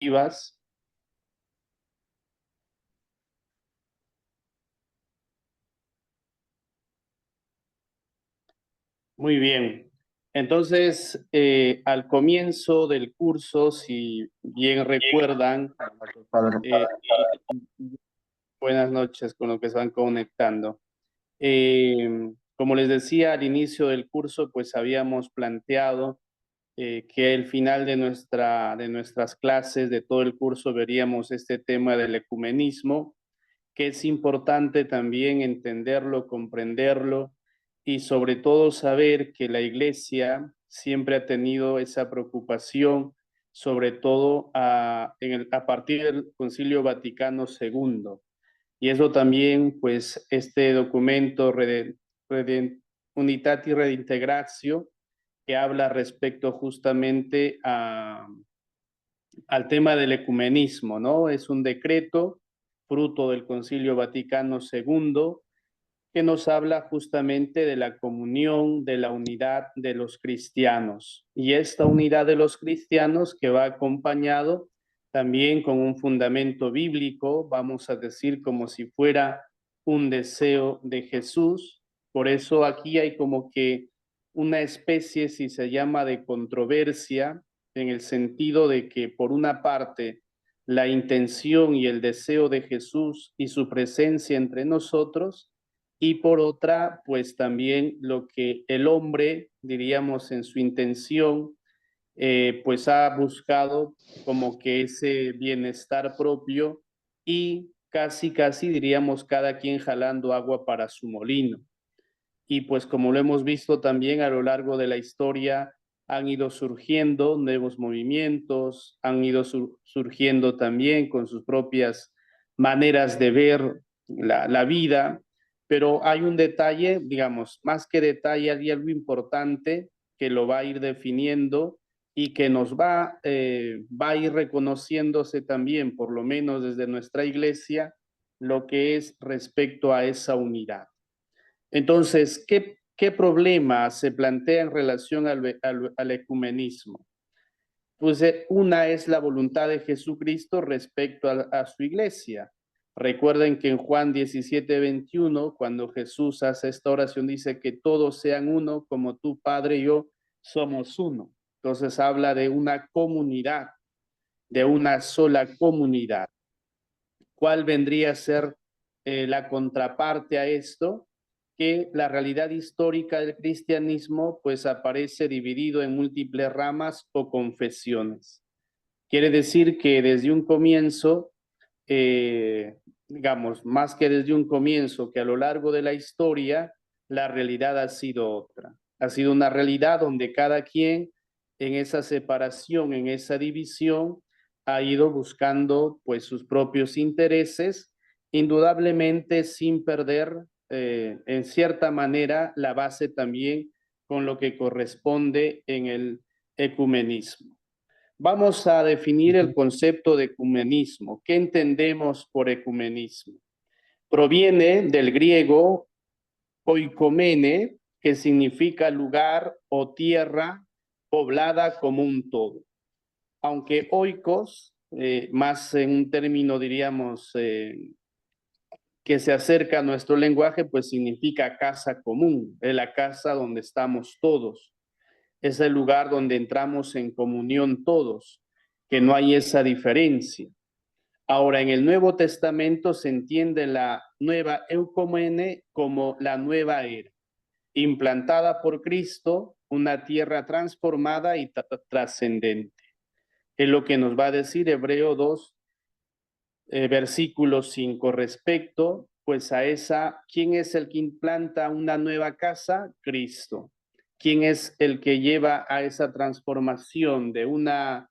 Ibas. Muy bien. Entonces, al comienzo del curso, si bien recuerdan, eh, buenas noches con los que se van conectando. Como les decía al inicio del curso, pues habíamos planteado que al final de nuestras clases, de todo el curso, veríamos este tema del ecumenismo, que es importante también entenderlo, comprenderlo y sobre todo saber que la Iglesia siempre ha tenido esa preocupación, sobre todo a partir del Concilio Vaticano II. Y eso también, pues, este documento Unitati Redintegratio, que habla respecto justamente al tema del ecumenismo, ¿no? Es un decreto fruto del Concilio Vaticano II que nos habla justamente de la comunión, de la unidad de los cristianos. Y esta unidad de los cristianos que va acompañado también con un fundamento bíblico, vamos a decir como si fuera un deseo de Jesús. Por eso aquí hay como que una especie, si se llama, de controversia, en el sentido de que por una parte la intención y el deseo de Jesús y su presencia entre nosotros, y por otra, pues también lo que el hombre, diríamos, en su intención, pues ha buscado como que ese bienestar propio y casi diríamos cada quien jalando agua para su molino. Y pues como lo hemos visto también a lo largo de la historia, han ido surgiendo nuevos movimientos, han ido surgiendo también con sus propias maneras de ver la vida, pero hay un detalle, digamos, más que detalle, hay algo importante que lo va a ir definiendo y que nos va a ir reconociéndose también, por lo menos desde nuestra iglesia, lo que es respecto a esa unidad. Entonces, ¿qué problema se plantea en relación al ecumenismo? Pues una es la voluntad de Jesucristo respecto a su iglesia. Recuerden que en Juan 17:21, cuando Jesús hace esta oración, dice que todos sean uno, como tú, Padre, y yo somos uno. Entonces habla de una comunidad, de una sola comunidad. ¿Cuál vendría a ser la contraparte a esto? Que la realidad histórica del cristianismo pues aparece dividido en múltiples ramas o confesiones. Quiere decir que desde un comienzo, digamos, más que desde un comienzo, que a lo largo de la historia, la realidad ha sido otra. Ha sido una realidad donde cada quien en esa separación, en esa división, ha ido buscando pues sus propios intereses, indudablemente sin perder en cierta manera la base también con lo que corresponde en el ecumenismo. Vamos a definir el concepto de ecumenismo. ¿Qué entendemos por ecumenismo? Proviene del griego oikomene, que significa lugar o tierra poblada como un todo. Aunque oikos, más en un término diríamos que se acerca a nuestro lenguaje, pues significa casa común, es la casa donde estamos todos, es el lugar donde entramos en comunión todos, que no hay esa diferencia. Ahora, en el Nuevo Testamento se entiende la nueva eucomene como la nueva era, implantada por Cristo, una tierra transformada y trascendente. Es lo que nos va a decir Hebreo 2, versículo 5, respecto pues a esa, ¿quién es el que implanta una nueva casa? Cristo. ¿Quién es el que lleva a esa transformación de una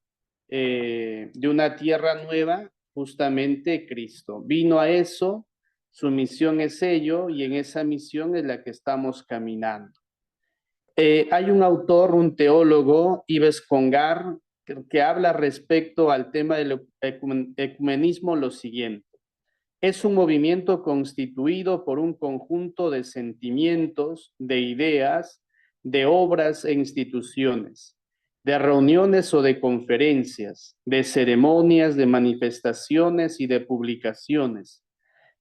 tierra nueva? Justamente Cristo. Vino a eso, su misión es ello y en esa misión es la que estamos caminando. Hay un autor, un teólogo, Yves Congar, que habla respecto al tema del ecumenismo lo siguiente. Es un movimiento constituido por un conjunto de sentimientos, de ideas, de obras e instituciones, de reuniones o de conferencias, de ceremonias, de manifestaciones y de publicaciones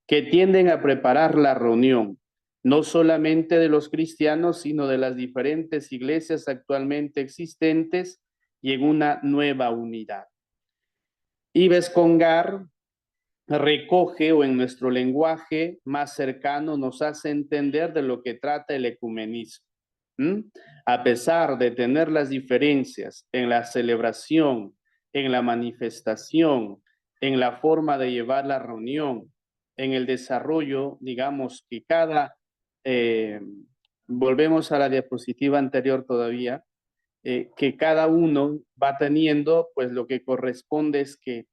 que tienden a preparar la reunión, no solamente de los cristianos, sino de las diferentes iglesias actualmente existentes y en una nueva unidad. Yves Congar recoge, o en nuestro lenguaje más cercano nos hace entender de lo que trata el ecumenismo. A pesar de tener las diferencias en la celebración, en la manifestación, en la forma de llevar la reunión, en el desarrollo, digamos que volvemos a la diapositiva anterior todavía, que cada uno va teniendo, pues lo que corresponde es que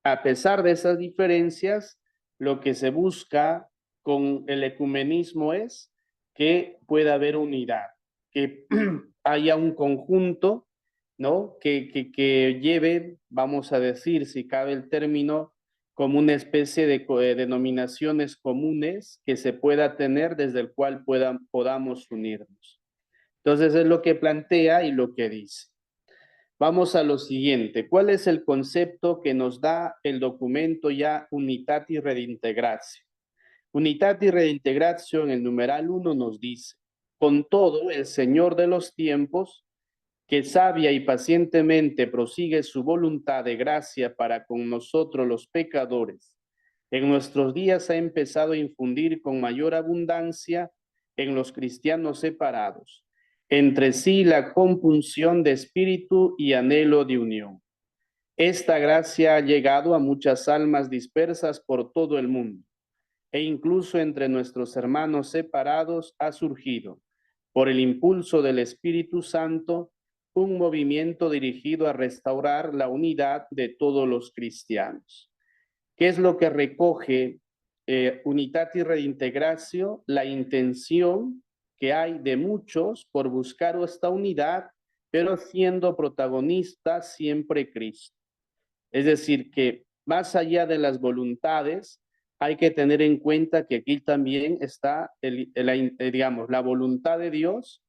a pesar de esas diferencias, lo que se busca con el ecumenismo es que pueda haber unidad, que haya un conjunto, ¿no? Que lleve, vamos a decir, si cabe el término, como una especie de denominaciones comunes que se pueda tener desde el cual podamos unirnos. Entonces es lo que plantea y lo que dice. Vamos a lo siguiente. ¿Cuál es el concepto que nos da el documento ya Unitatis Redintegratio? Unitatis Redintegratio en el numeral 1 nos dice: con todo, el Señor de los tiempos, que sabia y pacientemente prosigue su voluntad de gracia para con nosotros los pecadores, en nuestros días ha empezado a infundir con mayor abundancia en los cristianos separados entre sí la compunción de espíritu y anhelo de unión. Esta gracia ha llegado a muchas almas dispersas por todo el mundo, e incluso entre nuestros hermanos separados ha surgido, por el impulso del Espíritu Santo, un movimiento dirigido a restaurar la unidad de todos los cristianos. ¿Qué es lo que recoge Unitatis Redintegratio? La intención que hay de muchos por buscar esta unidad, pero siendo protagonista siempre Cristo. Es decir, que más allá de las voluntades, hay que tener en cuenta que aquí también está, digamos, la voluntad de Dios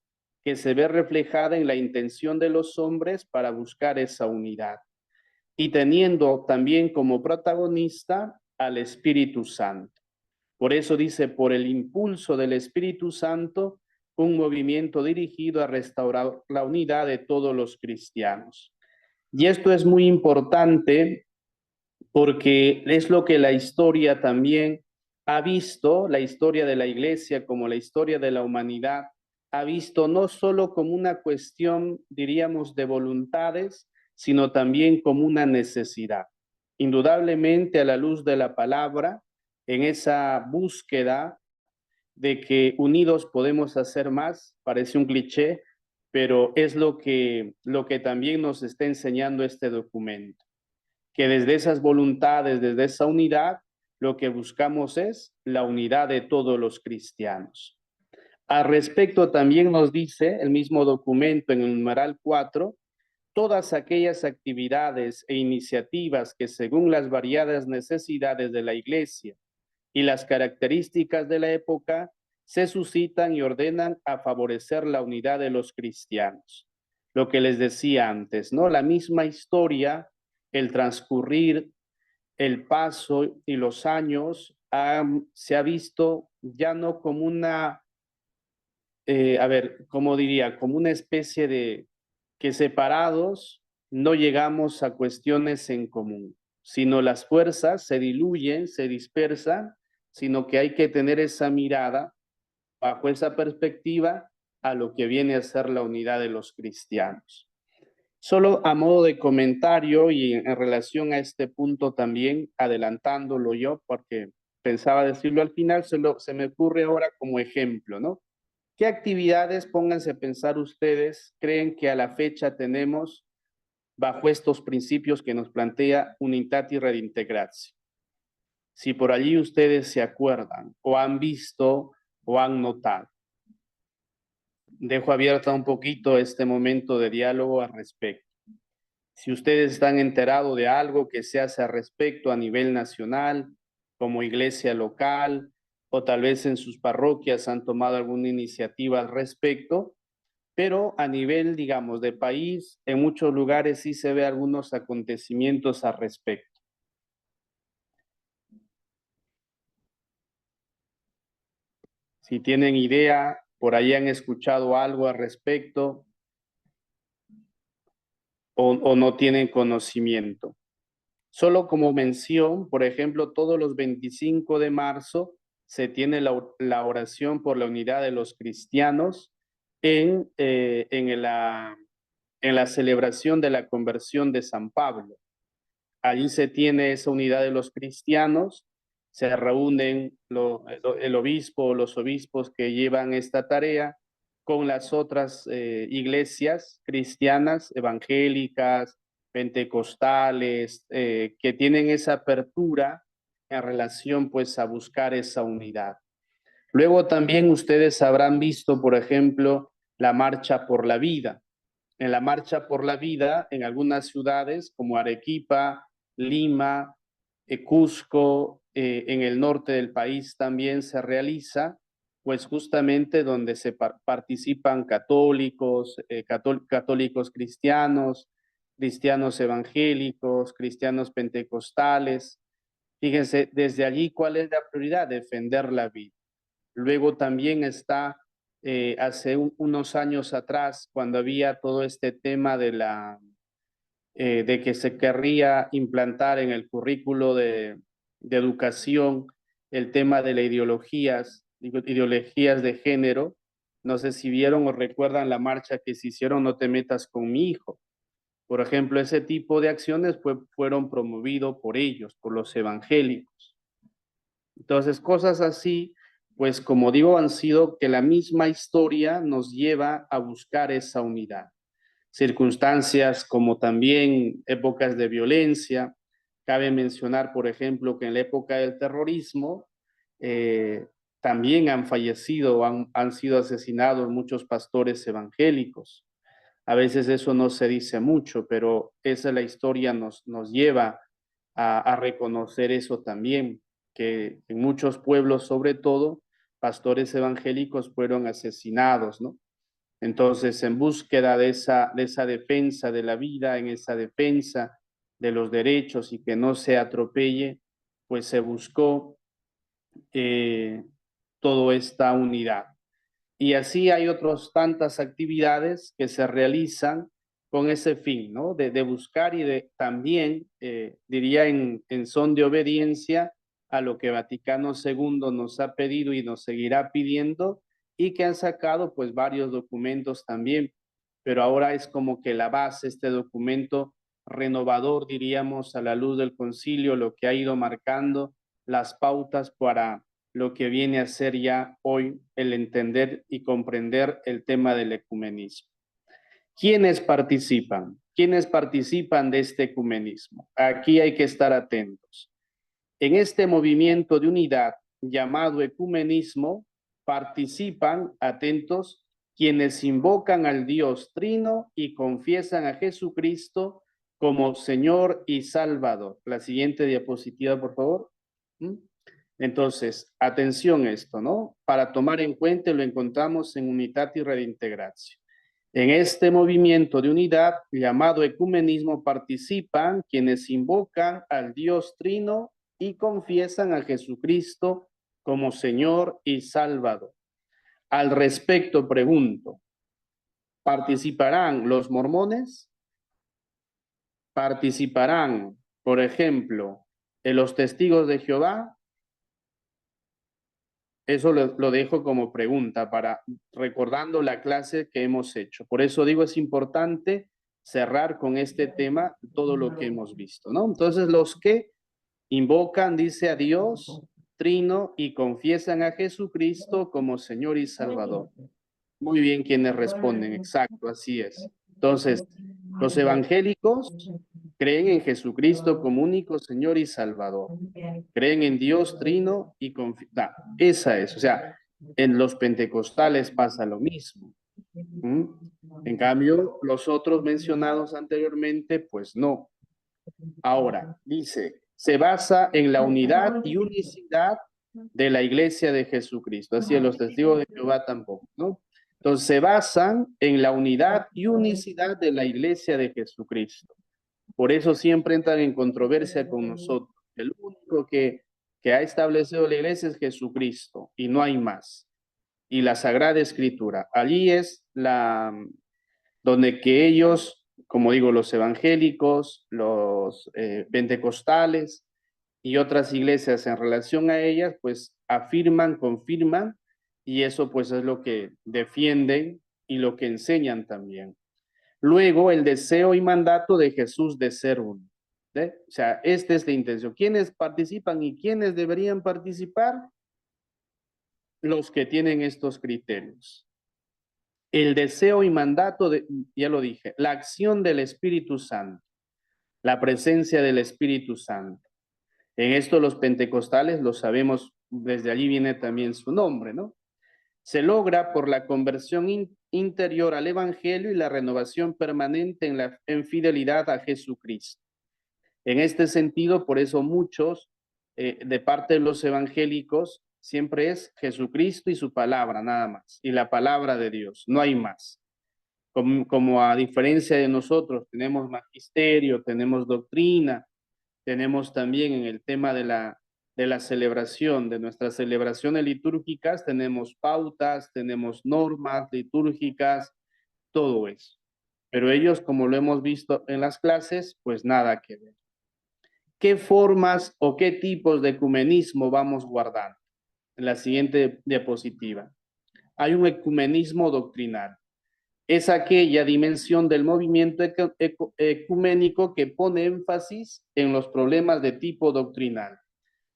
que se ve reflejada en la intención de los hombres para buscar esa unidad. Y teniendo también como protagonista al Espíritu Santo. Por eso dice, por el impulso del Espíritu Santo, un movimiento dirigido a restaurar la unidad de todos los cristianos. Y esto es muy importante porque es lo que la historia también ha visto, la historia de la Iglesia como la historia de la humanidad, ha visto no solo como una cuestión, diríamos, de voluntades, sino también como una necesidad. Indudablemente, a la luz de la palabra, en esa búsqueda de que unidos podemos hacer más, parece un cliché, pero es lo que también nos está enseñando este documento, que desde esas voluntades, desde esa unidad, lo que buscamos es la unidad de todos los cristianos. Al respecto también nos dice el mismo documento en el numeral 4, todas aquellas actividades e iniciativas que según las variadas necesidades de la Iglesia y las características de la época se suscitan y ordenan a favorecer la unidad de los cristianos. Lo que les decía antes, ¿no? La misma historia, el transcurrir, el paso y los años se ha visto ya no como una, ¿cómo diría? Como una especie de que separados no llegamos a cuestiones en común, sino las fuerzas se diluyen, se dispersan, sino que hay que tener esa mirada bajo esa perspectiva a lo que viene a ser la unidad de los cristianos. Solo a modo de comentario y en relación a este punto también, adelantándolo yo, porque pensaba decirlo al final, se me ocurre ahora como ejemplo, ¿no? ¿Qué actividades, pónganse a pensar ustedes, creen que a la fecha tenemos bajo estos principios que nos plantea Unitatis Redintegratio? Si por allí ustedes se acuerdan o han visto o han notado. Dejo abierta un poquito este momento de diálogo al respecto. Si ustedes están enterados de algo que se hace al respecto a nivel nacional, como iglesia local, o tal vez en sus parroquias han tomado alguna iniciativa al respecto, pero a nivel, digamos, de país, en muchos lugares sí se ve algunos acontecimientos al respecto. Si tienen idea, por ahí han escuchado algo al respecto o no tienen conocimiento. Solo como mención, por ejemplo, todos los 25 de marzo se tiene la oración por la unidad de los cristianos en la celebración de la conversión de San Pablo. Allí se tiene esa unidad de los cristianos, se reúnen el obispo, los obispos que llevan esta tarea con las otras iglesias cristianas, evangélicas, pentecostales, que tienen esa apertura en relación pues a buscar esa unidad. Luego también ustedes habrán visto, por ejemplo, la Marcha por la Vida. En la Marcha por la Vida, en algunas ciudades como Arequipa, Lima, Cusco, en el norte del país también se realiza, pues justamente donde se participan católicos, católicos cristianos, cristianos evangélicos, cristianos pentecostales. Fíjense, desde allí, ¿cuál es la prioridad? Defender la vida. Luego también está hace unos años atrás, cuando había todo este tema de que se querría implantar en el currículo de educación el tema de las ideologías de género. No sé si vieron o recuerdan la marcha que se hicieron, No te metas con mi hijo. Por ejemplo, ese tipo de acciones fueron promovidos por ellos, por los evangélicos. Entonces, cosas así, pues como digo, han sido que la misma historia nos lleva a buscar esa unidad. Circunstancias como también épocas de violencia. Cabe mencionar, por ejemplo, que en la época del terrorismo también han fallecido, han sido asesinados muchos pastores evangélicos. A veces eso no se dice mucho, pero esa es la historia nos lleva a reconocer eso también, que en muchos pueblos, sobre todo, pastores evangélicos fueron asesinados, ¿no? Entonces, en búsqueda de esa defensa de la vida, en esa defensa de los derechos y que no se atropelle, pues se buscó toda esta unidad. Y así hay otras tantas actividades que se realizan con ese fin, ¿no? De buscar y de también, diría, en son de obediencia a lo que Vaticano II nos ha pedido y nos seguirá pidiendo y que han sacado pues varios documentos también, pero ahora es como que la base, este documento renovador, diríamos, a la luz del concilio, lo que ha ido marcando las pautas para lo que viene a ser ya hoy el entender y comprender el tema del ecumenismo. ¿Quiénes participan? ¿Quiénes participan de este ecumenismo? Aquí hay que estar atentos. En este movimiento de unidad llamado ecumenismo participan, atentos, quienes invocan al Dios Trino y confiesan a Jesucristo como Señor y Salvador. La siguiente diapositiva, por favor. Entonces, atención a esto, ¿no? Para tomar en cuenta, lo encontramos en Unitatis Redintegratio. En este movimiento de unidad llamado ecumenismo participan quienes invocan al Dios Trino y confiesan a Jesucristo como Señor y Salvador. Al respecto pregunto, ¿participarán los mormones? ¿Participarán, por ejemplo, los testigos de Jehová? Eso lo dejo como pregunta para recordando la clase que hemos hecho. Por eso digo, es importante cerrar con este tema todo lo que hemos visto, ¿no? Entonces, los que invocan, dice a Dios, Trino, y confiesan a Jesucristo como Señor y Salvador. Muy bien quienes responden, exacto, así es. Entonces, los evangélicos creen en Jesucristo como único Señor y Salvador. Creen en Dios Trino y confían. Esa es, o sea, en los pentecostales pasa lo mismo. ¿Mm? En cambio, los otros mencionados anteriormente, pues no. Ahora, dice, se basa en la unidad y unicidad de la iglesia de Jesucristo. Así es, los testigos de Jehová tampoco, ¿no? Entonces se basan en la unidad y unicidad de la Iglesia de Jesucristo. Por eso siempre entran en controversia con nosotros. El único que ha establecido la Iglesia es Jesucristo y no hay más. Y la Sagrada Escritura. Allí es donde que ellos, como digo, los evangélicos, los pentecostales y otras iglesias en relación a ellas, pues afirman, confirman, y eso pues es lo que defienden y lo que enseñan también. Luego, el deseo y mandato de Jesús de ser uno. ¿Sí? O sea, esta es la intención. ¿Quiénes participan y quiénes deberían participar? Los que tienen estos criterios. El deseo y mandato, ya lo dije, la acción del Espíritu Santo, la presencia del Espíritu Santo. En esto los pentecostales lo sabemos, desde allí viene también su nombre, ¿no? Se logra por la conversión interior al Evangelio y la renovación permanente en fidelidad a Jesucristo. En este sentido, por eso muchos de parte de los evangélicos siempre es Jesucristo y su palabra, nada más, y la palabra de Dios, no hay más. Como a diferencia de nosotros, tenemos magisterio, tenemos doctrina, tenemos también en el tema de la celebración, de nuestras celebraciones litúrgicas, tenemos pautas, tenemos normas litúrgicas, todo eso. Pero ellos, como lo hemos visto en las clases, pues nada que ver. ¿Qué formas o qué tipos de ecumenismo vamos guardando? En la siguiente diapositiva. Hay un ecumenismo doctrinal. Es aquella dimensión del movimiento ecuménico que pone énfasis en los problemas de tipo doctrinal,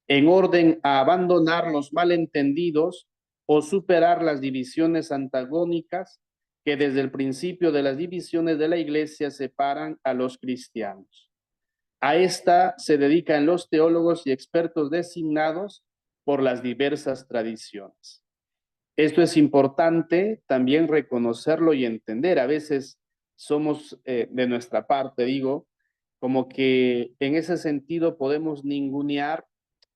en orden a abandonar los malentendidos o superar las divisiones antagónicas que desde el principio de las divisiones de la Iglesia separan a los cristianos. A esta se dedican los teólogos y expertos designados por las diversas tradiciones. Esto es importante también reconocerlo y entender. A veces somos de nuestra parte, digo, como que en ese sentido podemos ningunear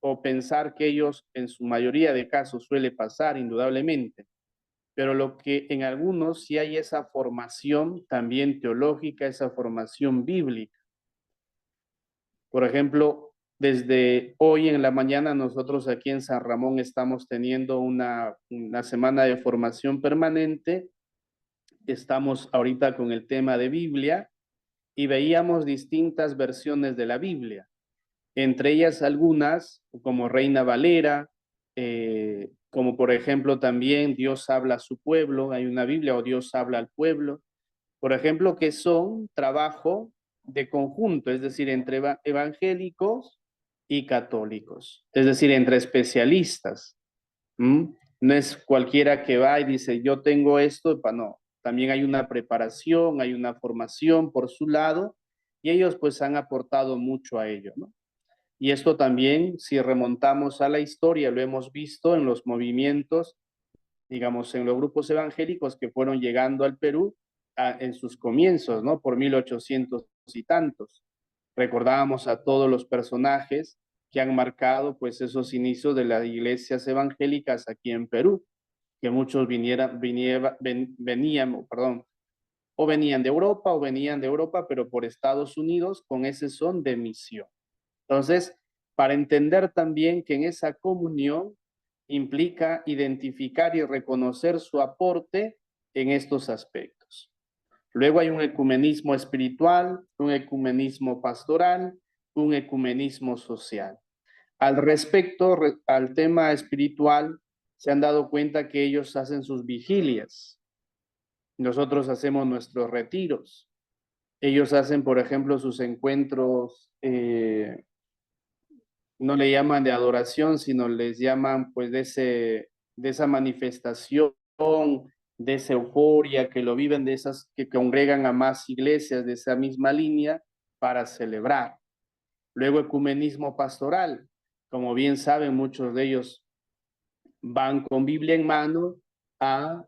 o pensar que ellos en su mayoría de casos suele pasar, indudablemente, pero lo que en algunos sí hay esa formación también teológica, esa formación bíblica. Por ejemplo, desde hoy en la mañana nosotros aquí en San Ramón estamos teniendo una semana de formación permanente. Estamos ahorita con el tema de Biblia y veíamos distintas versiones de la Biblia, entre ellas algunas como Reina Valera, como por ejemplo también Dios habla a su pueblo, hay una Biblia o Dios habla al pueblo, por ejemplo, que son trabajo de conjunto, es decir, entre evangélicos y católicos, es decir, entre especialistas. ¿Mm? No es cualquiera que va y dice, yo tengo esto, no, también hay una preparación, hay una formación por su lado, y ellos pues han aportado mucho a ello, ¿no? Y esto también, si remontamos a la historia, lo hemos visto en los movimientos, digamos, en los grupos evangélicos que fueron llegando al Perú en sus comienzos, ¿no? Por 1800 y tantos. Recordábamos a todos los personajes que han marcado pues esos inicios de las iglesias evangélicas aquí en Perú, que muchos venían, perdón, o venían de Europa o venían de Europa, pero por Estados Unidos con ese son de misión. Entonces, para entender también que en esa comunión implica identificar y reconocer su aporte en estos aspectos. Luego hay un ecumenismo espiritual, un ecumenismo pastoral, un ecumenismo social. Al respecto, al tema espiritual, se han dado cuenta que ellos hacen sus vigilias. Nosotros hacemos nuestros retiros. Ellos hacen, por ejemplo, sus encuentros, no le llaman de adoración, sino les llaman pues de esa manifestación, de esa euforia, que lo viven de esas que congregan a más iglesias de esa misma línea para celebrar. Luego ecumenismo pastoral, como bien saben muchos de ellos van con Biblia en mano a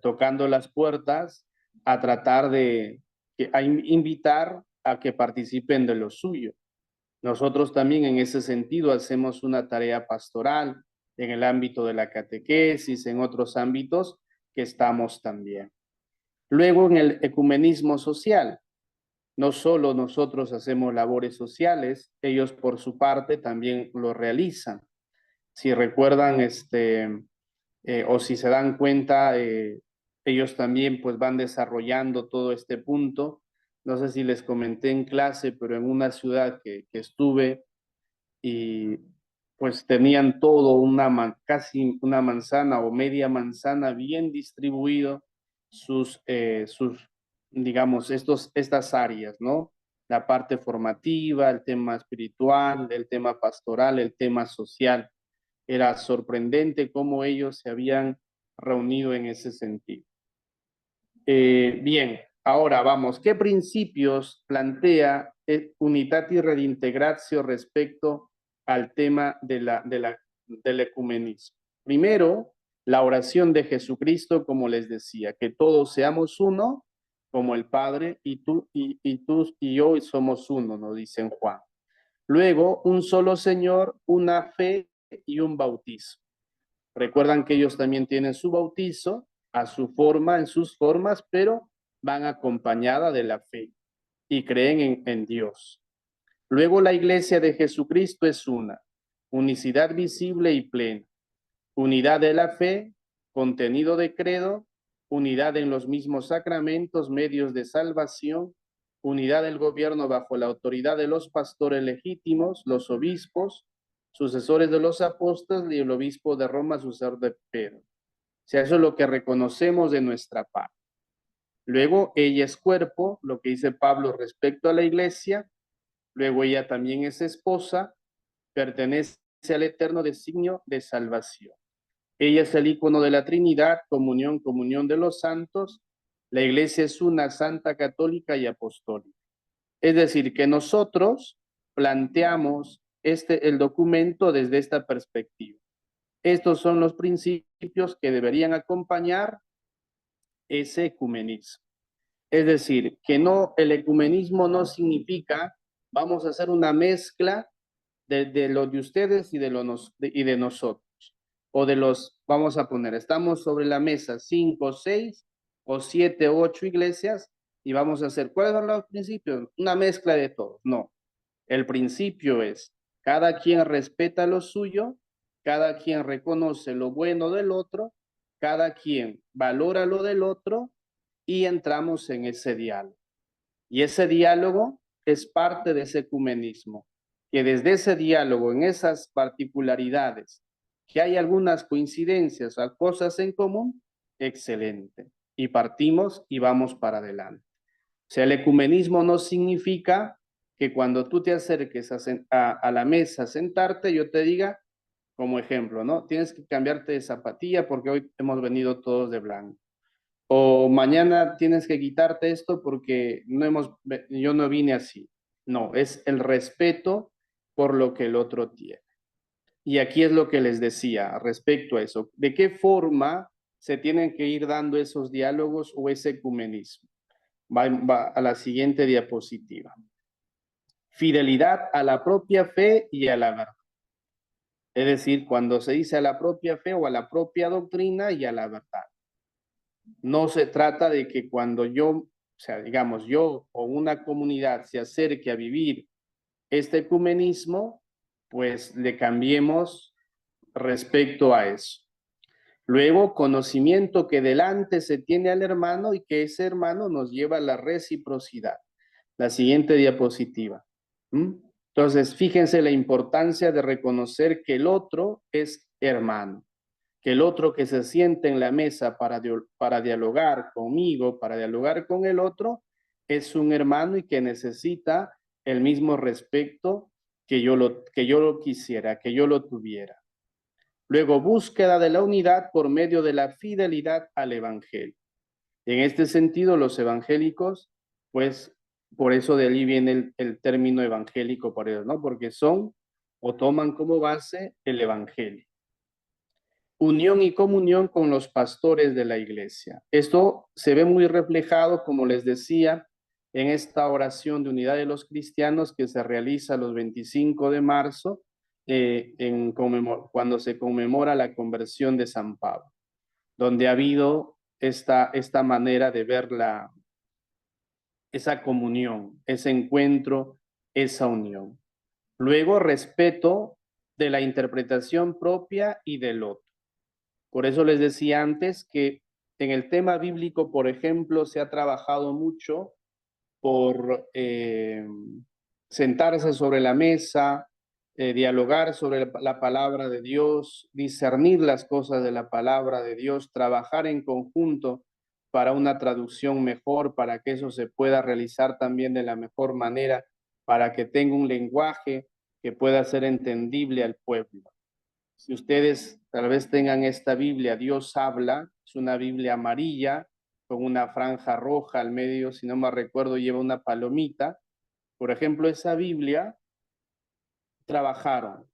tocando las puertas a tratar a invitar a que participen de lo suyo. Nosotros también en ese sentido hacemos una tarea pastoral en el ámbito de la catequesis, en otros ámbitos, que estamos también. Luego, en el ecumenismo social, no solo nosotros hacemos labores sociales, ellos por su parte también lo realizan. Si recuerdan, o si se dan cuenta, ellos también pues van desarrollando todo este punto. No sé si les comenté en clase, pero en una ciudad que estuve y pues tenían todo, casi una manzana o media manzana bien distribuido digamos, estas áreas, ¿no? La parte formativa, el tema espiritual, el tema pastoral, el tema social. Era sorprendente cómo ellos se habían reunido en ese sentido. Bien, ahora vamos, ¿qué principios plantea Unitatis Redintegratio respecto al tema del ecumenismo? Primero, la oración de Jesucristo, como les decía, que todos seamos uno, como el Padre, y tú y yo somos uno, nos dice en Juan. Luego, un solo Señor, una fe y un bautizo. Recuerdan que ellos también tienen su bautizo a su forma, en sus formas, pero van acompañada de la fe y creen en Dios. Luego la iglesia de Jesucristo es una, unicidad visible y plena, unidad de la fe, contenido de credo, unidad en los mismos sacramentos, medios de salvación, unidad del gobierno bajo la autoridad de los pastores legítimos, los obispos, sucesores de los apóstoles y el obispo de Roma, sucesor de Pedro. O sea, eso es lo que reconocemos de nuestra parte. Luego, ella es cuerpo, lo que dice Pablo respecto a la iglesia. Luego, ella también es esposa, pertenece al eterno designio de salvación. Ella es el icono de la Trinidad, comunión de los santos. La iglesia es una santa, católica y apostólica. Es decir, que nosotros planteamos el documento desde esta perspectiva. Estos son los principios que deberían acompañar ese ecumenismo. Es decir, que el ecumenismo no significa vamos a hacer una mezcla de lo de ustedes y de nosotros. O vamos a poner, estamos sobre la mesa 5, 6 o 7, 8 iglesias y vamos a hacer, ¿cuáles son los principios? Una mezcla de todos. No, el principio es, cada quien respeta lo suyo, cada quien reconoce lo bueno del otro, cada quien valora lo del otro y entramos en ese diálogo. Y ese diálogo es parte de ese ecumenismo, que desde ese diálogo, en esas particularidades, que hay algunas coincidencias o cosas en común, excelente. Y partimos y vamos para adelante. O sea, el ecumenismo no significa que cuando tú te acerques a la mesa a sentarte, yo te diga, como ejemplo, ¿no? Tienes que cambiarte de zapatilla porque hoy hemos venido todos de blanco. O mañana tienes que quitarte esto porque yo no vine así. No, es el respeto por lo que el otro tiene. Y aquí es lo que les decía respecto a eso. ¿De qué forma se tienen que ir dando esos diálogos o ese ecumenismo? Va a la siguiente diapositiva. Fidelidad a la propia fe y a la verdad. Es decir, cuando se dice a la propia fe o a la propia doctrina y a la verdad. No se trata de que cuando o sea, digamos, yo o una comunidad se acerque a vivir este ecumenismo, pues le cambiemos respecto a eso. Luego, conocimiento que delante se tiene al hermano y que ese hermano nos lleva a la reciprocidad. La siguiente diapositiva. Entonces, fíjense la importancia de reconocer que el otro es hermano, que el otro que se siente en la mesa para dialogar conmigo, para dialogar con el otro, es un hermano y que necesita el mismo respeto que yo lo quisiera, que yo lo tuviera. Luego, búsqueda de la unidad por medio de la fidelidad al Evangelio. En este sentido, los evangélicos, pues, por eso de ahí viene el término evangélico por ellos, ¿no? Porque son o toman como base el Evangelio. Unión y comunión con los pastores de la iglesia. Esto se ve muy reflejado, como les decía, en esta oración de unidad de los cristianos que se realiza los 25 de marzo, cuando se conmemora la conversión de San Pablo, donde ha habido esta manera de ver esa comunión, ese encuentro, esa unión. Luego, respeto de la interpretación propia y del otro. Por eso les decía antes que en el tema bíblico, por ejemplo, se ha trabajado mucho por sentarse sobre la mesa, dialogar sobre la palabra de Dios, discernir las cosas de la palabra de Dios, trabajar en conjunto para una traducción mejor, para que eso se pueda realizar también de la mejor manera, para que tenga un lenguaje que pueda ser entendible al pueblo. Si ustedes tal vez tengan esta Biblia, Dios habla, es una Biblia amarilla con una franja roja al medio, si no me recuerdo, lleva una palomita. Por ejemplo, esa Biblia trabajaron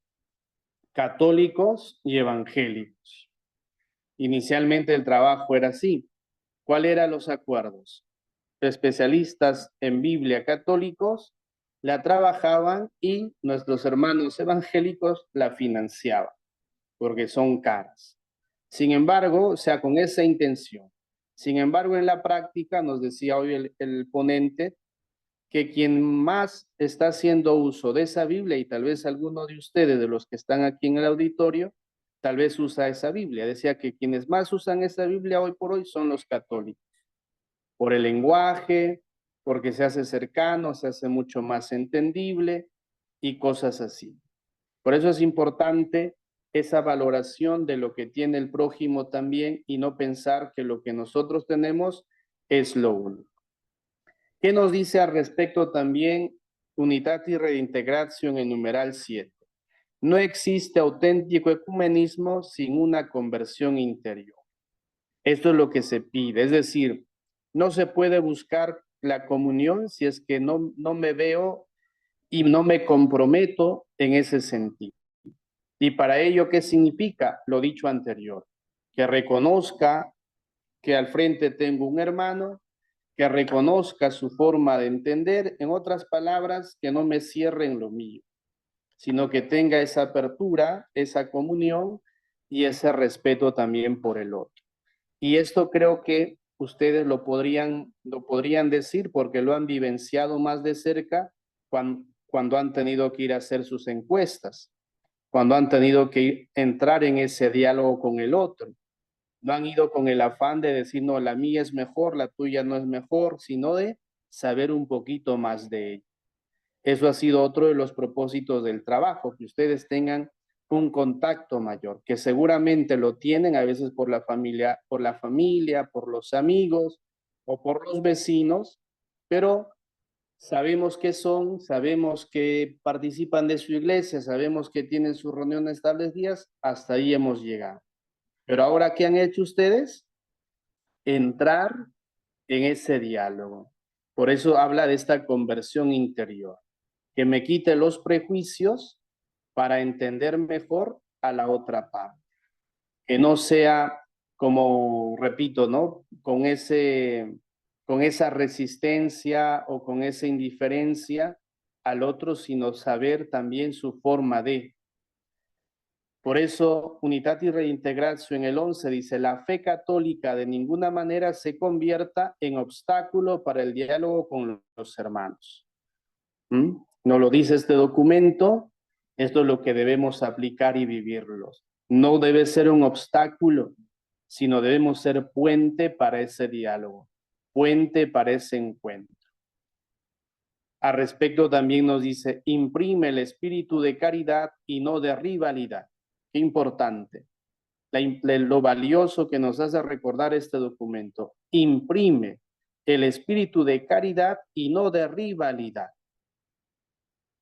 católicos y evangélicos. Inicialmente el trabajo era así. ¿Cuáles eran los acuerdos? Especialistas en Biblia católicos la trabajaban y nuestros hermanos evangélicos la financiaban, porque son caras. Sin embargo, o sea, con esa intención. Sin embargo, en la práctica, nos decía hoy el ponente, que quien más está haciendo uso de esa Biblia, y tal vez alguno de ustedes, de los que están aquí en el auditorio, tal vez usa esa Biblia. Decía que quienes más usan esa Biblia hoy por hoy son los católicos, por el lenguaje, porque se hace cercano, se hace mucho más entendible y cosas así. Por eso es importante esa valoración de lo que tiene el prójimo también y no pensar que lo que nosotros tenemos es lo único. ¿Qué nos dice al respecto también Unitatis Redintegratio en numeral 7? No existe auténtico ecumenismo sin una conversión interior. Esto es lo que se pide, es decir, no se puede buscar la comunión si es que no me veo y no me comprometo en ese sentido. Y para ello, ¿qué significa? Lo dicho anterior, que reconozca que al frente tengo un hermano, que reconozca su forma de entender, en otras palabras, que no me cierre en lo mío, sino que tenga esa apertura, esa comunión y ese respeto también por el otro. Y esto creo que ustedes lo podrían decir porque lo han vivenciado más de cerca cuando han tenido que ir a hacer sus encuestas, cuando han tenido que entrar en ese diálogo con el otro. No han ido con el afán de decir, no, la mía es mejor, la tuya no es mejor, sino de saber un poquito más de ella. Eso ha sido otro de los propósitos del trabajo, que ustedes tengan un contacto mayor, que seguramente lo tienen a veces por la familia, por los amigos o por los vecinos, pero sabemos qué son, sabemos que participan de su iglesia, sabemos que tienen sus reuniones tales días, hasta ahí hemos llegado. Pero ahora, ¿qué han hecho ustedes? Entrar en ese diálogo. Por eso habla de esta conversión interior, que me quite los prejuicios para entender mejor a la otra parte. Que no sea como, repito, ¿no? Con esa resistencia o con esa indiferencia al otro, sino saber también su forma de. Por eso, Unitatis Reintegratio en el 11 dice, la fe católica de ninguna manera se convierta en obstáculo para el diálogo con los hermanos. Nos lo dice este documento, esto es lo que debemos aplicar y vivirlos. No debe ser un obstáculo, sino debemos ser puente para ese diálogo, puente para ese encuentro. Al respecto también nos dice, imprime el espíritu de caridad y no de rivalidad. Qué importante. Lo valioso que nos hace recordar este documento. Imprime el espíritu de caridad y no de rivalidad.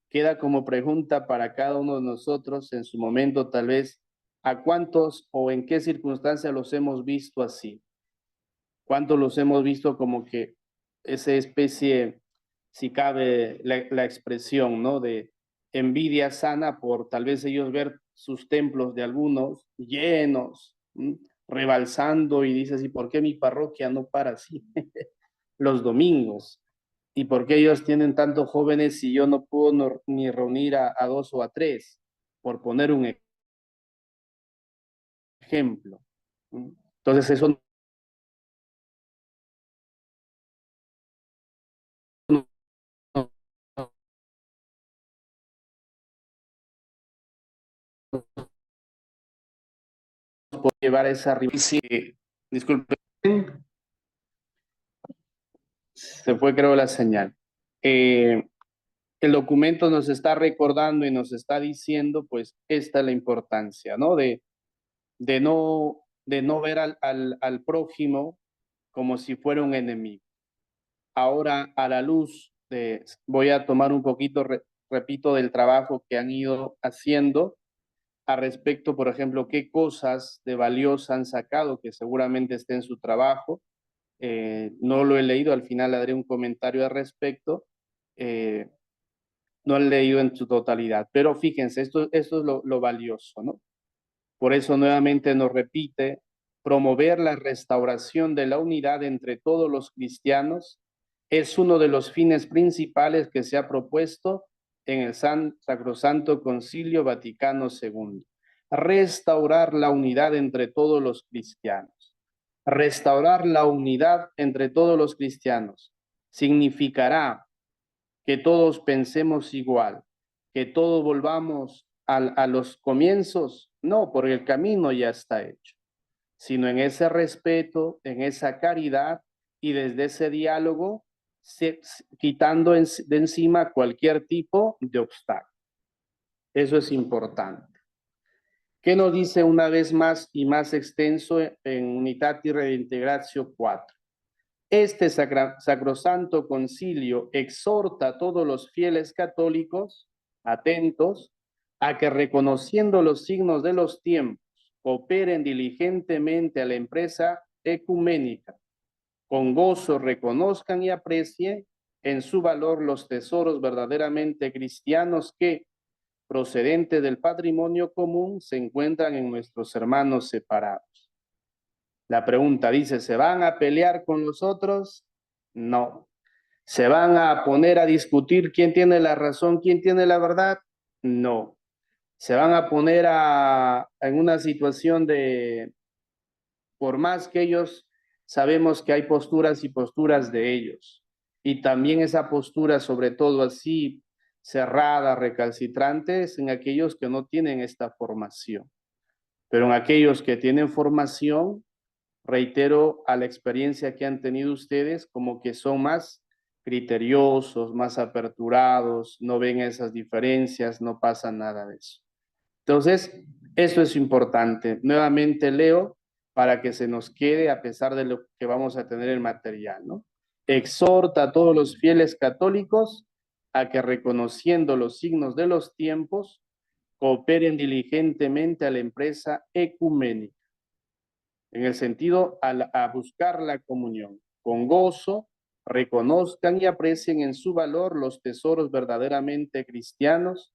Queda como pregunta para cada uno de nosotros en su momento, tal vez, ¿a cuántos o en qué circunstancias los hemos visto así? ¿Cuántos los hemos visto como que esa especie, si cabe la expresión, ¿no? De envidia sana por tal vez ellos ver sus templos de algunos llenos, rebalsando y dices, ¿y por qué mi parroquia no para así los domingos? ¿Y por qué ellos tienen tantos jóvenes si yo no puedo ni reunir a dos o a tres? Por poner un ejemplo. Entonces eso poder llevar esa rivalidad. Disculpen, se fue creo la señal. El documento nos está recordando y nos está diciendo, pues, esta es la importancia, ¿no? De no ver al prójimo como si fuera un enemigo. Ahora, a la luz de, voy a tomar un poquito, repito, del trabajo que han ido haciendo a respecto, por ejemplo, qué cosas de valiosa han sacado, que seguramente esté en su trabajo. No lo he leído, al final le daré un comentario al respecto. No he leído en su totalidad, pero fíjense, esto es lo valioso, ¿no? Por eso nuevamente nos repite, promover la restauración de la unidad entre todos los cristianos es uno de los fines principales que se ha propuesto en el Sacrosanto Concilio Vaticano II. Restaurar la unidad entre todos los cristianos. Restaurar la unidad entre todos los cristianos significará que todos pensemos igual, que todos volvamos a los comienzos, no, porque el camino ya está hecho, sino en ese respeto, en esa caridad y desde ese diálogo, quitando de encima cualquier tipo de obstáculo. Eso es importante. ¿Qué nos dice una vez más y más extenso en Unitatis Redintegratio 4? Este sacrosanto concilio exhorta a todos los fieles católicos, atentos, a que reconociendo los signos de los tiempos, cooperen diligentemente a la empresa ecuménica, con gozo reconozcan y aprecien en su valor los tesoros verdaderamente cristianos que, procedentes del patrimonio común, se encuentran en nuestros hermanos separados. La pregunta dice, ¿se van a pelear con los otros? No. ¿Se van a poner a discutir quién tiene la razón, quién tiene la verdad? No. ¿Se van a poner en una situación de, por más que ellos, sabemos que hay posturas y posturas de ellos, y también esa postura, sobre todo así, cerrada, recalcitrante, es en aquellos que no tienen esta formación. Pero en aquellos que tienen formación, reitero a la experiencia que han tenido ustedes, como que son más criteriosos, más aperturados, no ven esas diferencias, no pasa nada de eso. Entonces, eso es importante. Nuevamente leo para que se nos quede a pesar de lo que vamos a tener en material, ¿no? Exhorta a todos los fieles católicos a que reconociendo los signos de los tiempos, cooperen diligentemente a la empresa ecuménica, en el sentido a buscar la comunión. Con gozo, reconozcan y aprecien en su valor los tesoros verdaderamente cristianos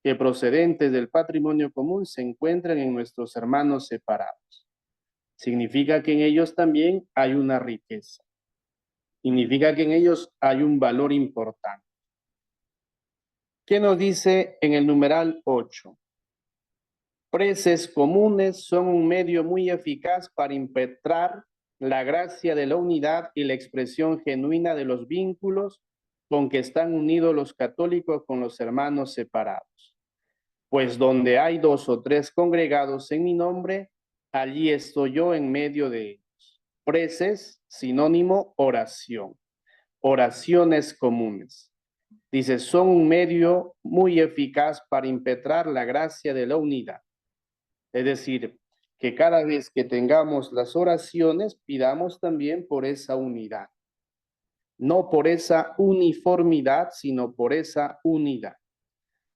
que procedentes del patrimonio común se encuentran en nuestros hermanos separados. Significa que en ellos también hay una riqueza. Significa que en ellos hay un valor importante. ¿Qué nos dice en el numeral 8? Preces comunes son un medio muy eficaz para impetrar la gracia de la unidad y la expresión genuina de los vínculos con que están unidos los católicos con los hermanos separados. Pues donde hay 2 o 3 congregados en mi nombre, allí estoy yo en medio de ellos. Preces, sinónimo, oración. Oraciones comunes. Dice, son un medio muy eficaz para impetrar la gracia de la unidad. Es decir, que cada vez que tengamos las oraciones, pidamos también por esa unidad. No por esa uniformidad, sino por esa unidad.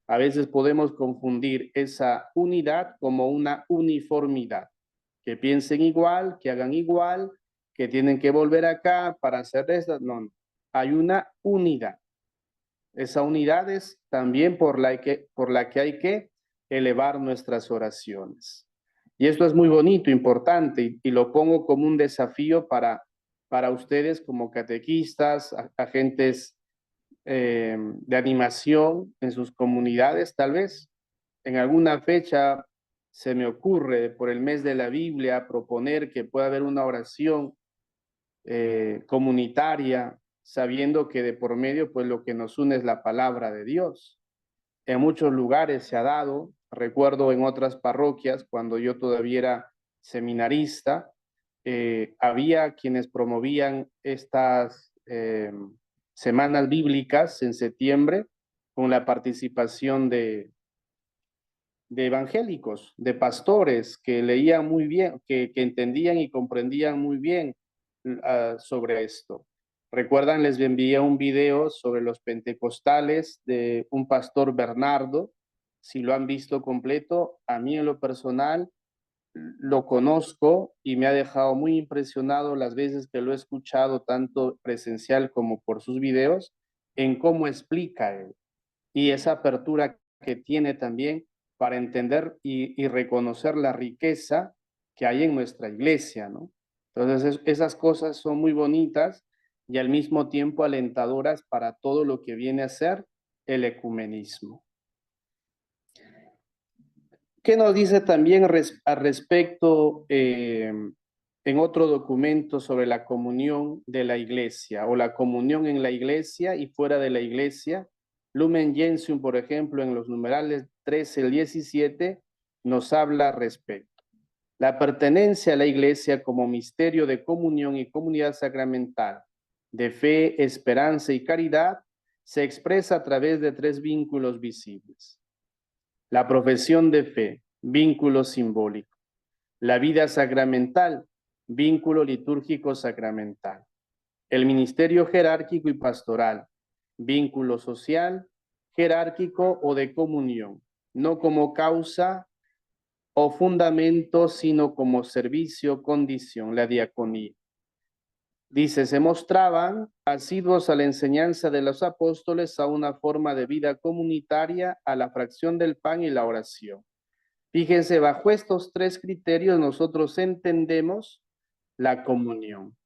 A veces podemos confundir esa unidad como una uniformidad. Que piensen igual, que hagan igual, que tienen que volver acá para hacer esto. No, no. Hay una unidad. Esa unidad es también por la que hay que elevar nuestras oraciones. Y esto es muy bonito, importante, y lo pongo como un desafío para ustedes como catequistas, agentes de animación en sus comunidades, tal vez. En alguna fecha se me ocurre por el mes de la Biblia proponer que pueda haber una oración comunitaria, sabiendo que de por medio, pues lo que nos une es la palabra de Dios. En muchos lugares se ha dado, recuerdo en otras parroquias, cuando yo todavía era seminarista, había quienes promovían estas semanas bíblicas en septiembre con la participación de evangélicos, de pastores que leían muy bien, que entendían y comprendían muy bien sobre esto. Recuerdan, les envié un video sobre los pentecostales de un pastor Bernardo. Si lo han visto completo, a mí en lo personal lo conozco y me ha dejado muy impresionado las veces que lo he escuchado, tanto presencial como por sus videos, en cómo explica él y esa apertura que tiene también para entender y reconocer la riqueza que hay en nuestra iglesia, ¿no? Entonces, esas cosas son muy bonitas y al mismo tiempo alentadoras para todo lo que viene a ser el ecumenismo. ¿Qué nos dice también al respecto en otro documento sobre la comunión de la iglesia o la comunión en la iglesia y fuera de la iglesia? Lumen Gentium, por ejemplo, en los numerales 13 al 17, nos habla al respecto. La pertenencia a la iglesia como misterio de comunión y comunidad sacramental, de fe, esperanza y caridad, se expresa a través de tres vínculos visibles. La profesión de fe, vínculo simbólico. La vida sacramental, vínculo litúrgico sacramental. El ministerio jerárquico y pastoral, vínculo social, jerárquico o de comunión, no como causa o fundamento, sino como servicio, condición, la diaconía. Dice, se mostraban asiduos a la enseñanza de los apóstoles, a una forma de vida comunitaria, a la fracción del pan y la oración. Fíjense, bajo estos tres criterios nosotros entendemos la comunión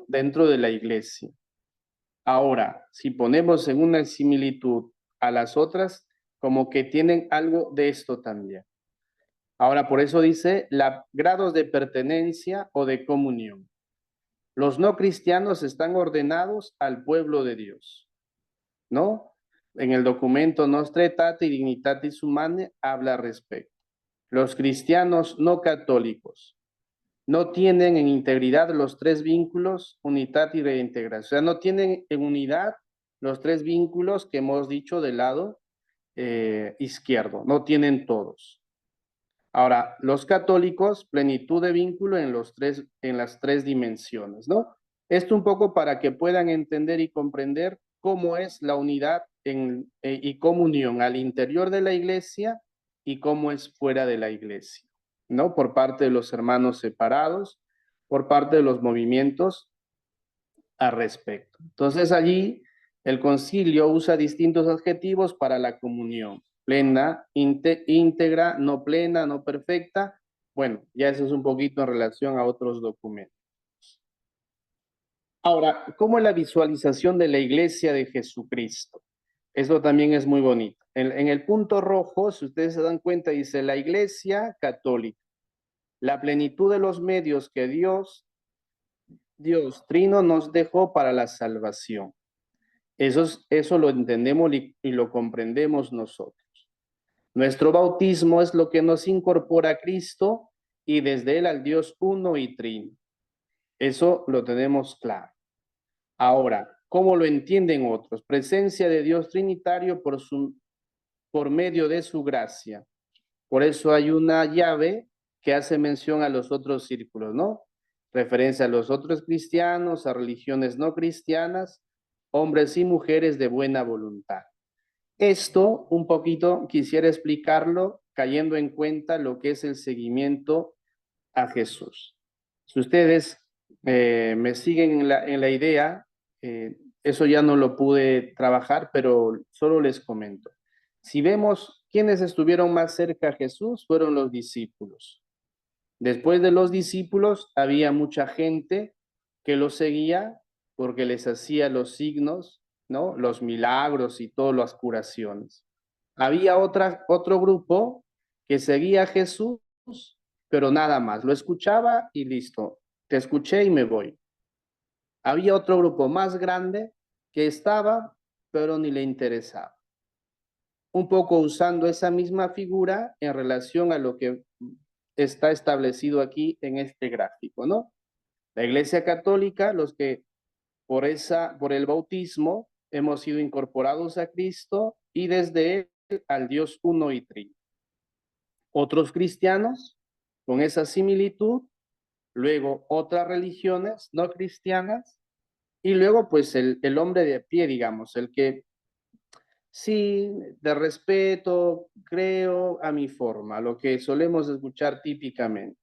dentro de la iglesia. Ahora, si ponemos en una similitud a las otras, como que tienen algo de esto también. Ahora, por eso dice grados de pertenencia o de comunión. Los no cristianos están ordenados al pueblo de Dios, ¿no? En el documento Nostra Aetate Dignitatis Humanae habla al respecto. Los cristianos no católicos no tienen en integridad los tres vínculos, unidad y reintegración. O sea, no tienen en unidad los tres vínculos que hemos dicho del lado izquierdo, no tienen todos. Ahora, los católicos, plenitud de vínculo en las tres dimensiones, ¿no? Esto un poco para que puedan entender y comprender cómo es la unidad y comunión al interior de la iglesia y cómo es fuera de la iglesia, ¿no? Por parte de los hermanos separados, por parte de los movimientos al respecto. Entonces allí el concilio usa distintos adjetivos para la comunión. Plena, íntegra, no plena, no perfecta. Bueno, ya eso es un poquito en relación a otros documentos. Ahora, ¿cómo es la visualización de la iglesia de Jesucristo? Eso también es muy bonito. En el punto rojo, si ustedes se dan cuenta, dice la iglesia católica. La plenitud de los medios que Dios Trino nos dejó para la salvación. Eso lo entendemos y lo comprendemos nosotros. Nuestro bautismo es lo que nos incorpora a Cristo y desde él al Dios uno y trino. Eso lo tenemos claro. Ahora, ¿cómo lo entienden otros? Presencia de Dios trinitario por medio de su gracia. Por eso hay una llave que hace mención a los otros círculos, ¿no? Referencia a los otros cristianos, a religiones no cristianas, hombres y mujeres de buena voluntad. Esto un poquito quisiera explicarlo cayendo en cuenta lo que es el seguimiento a Jesús. Si ustedes me siguen en la idea, eso ya no lo pude trabajar, pero solo les comento. Si vemos quiénes estuvieron más cerca a Jesús, fueron los discípulos. Después de los discípulos había mucha gente que lo seguía porque les hacía los signos, ¿no? Los milagros y todas las curaciones. Había otro grupo que seguía a Jesús, pero nada más. Lo escuchaba y listo. Te escuché y me voy. Había otro grupo más grande que estaba, pero ni le interesaba. Un poco usando esa misma figura en relación a lo que está establecido aquí en este gráfico, ¿no? La Iglesia Católica, los que por el bautismo hemos sido incorporados a Cristo y desde él al Dios uno y trino. Otros cristianos con esa similitud, luego otras religiones no cristianas y luego pues el hombre de a pie, digamos, el que sí, de respeto, creo a mi forma, lo que solemos escuchar típicamente.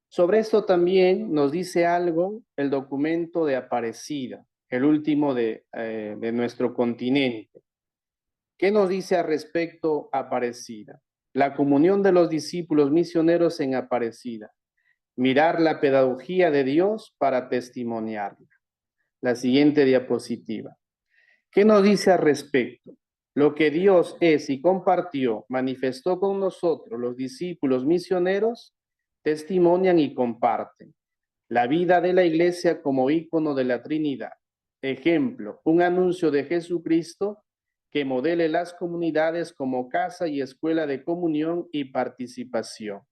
Sobre esto también nos dice algo el documento de Aparecida, el último de nuestro continente. ¿Qué nos dice al respecto Aparecida? La comunión de los discípulos misioneros en Aparecida. Mirar la pedagogía de Dios para testimoniarla. La siguiente diapositiva. ¿Qué nos dice al respecto? Lo que Dios es y compartió, manifestó con nosotros, los discípulos misioneros, testimonian y comparten. La vida de la iglesia como ícono de la Trinidad. Ejemplo, un anuncio de Jesucristo que modele las comunidades como casa y escuela de comunión y participación.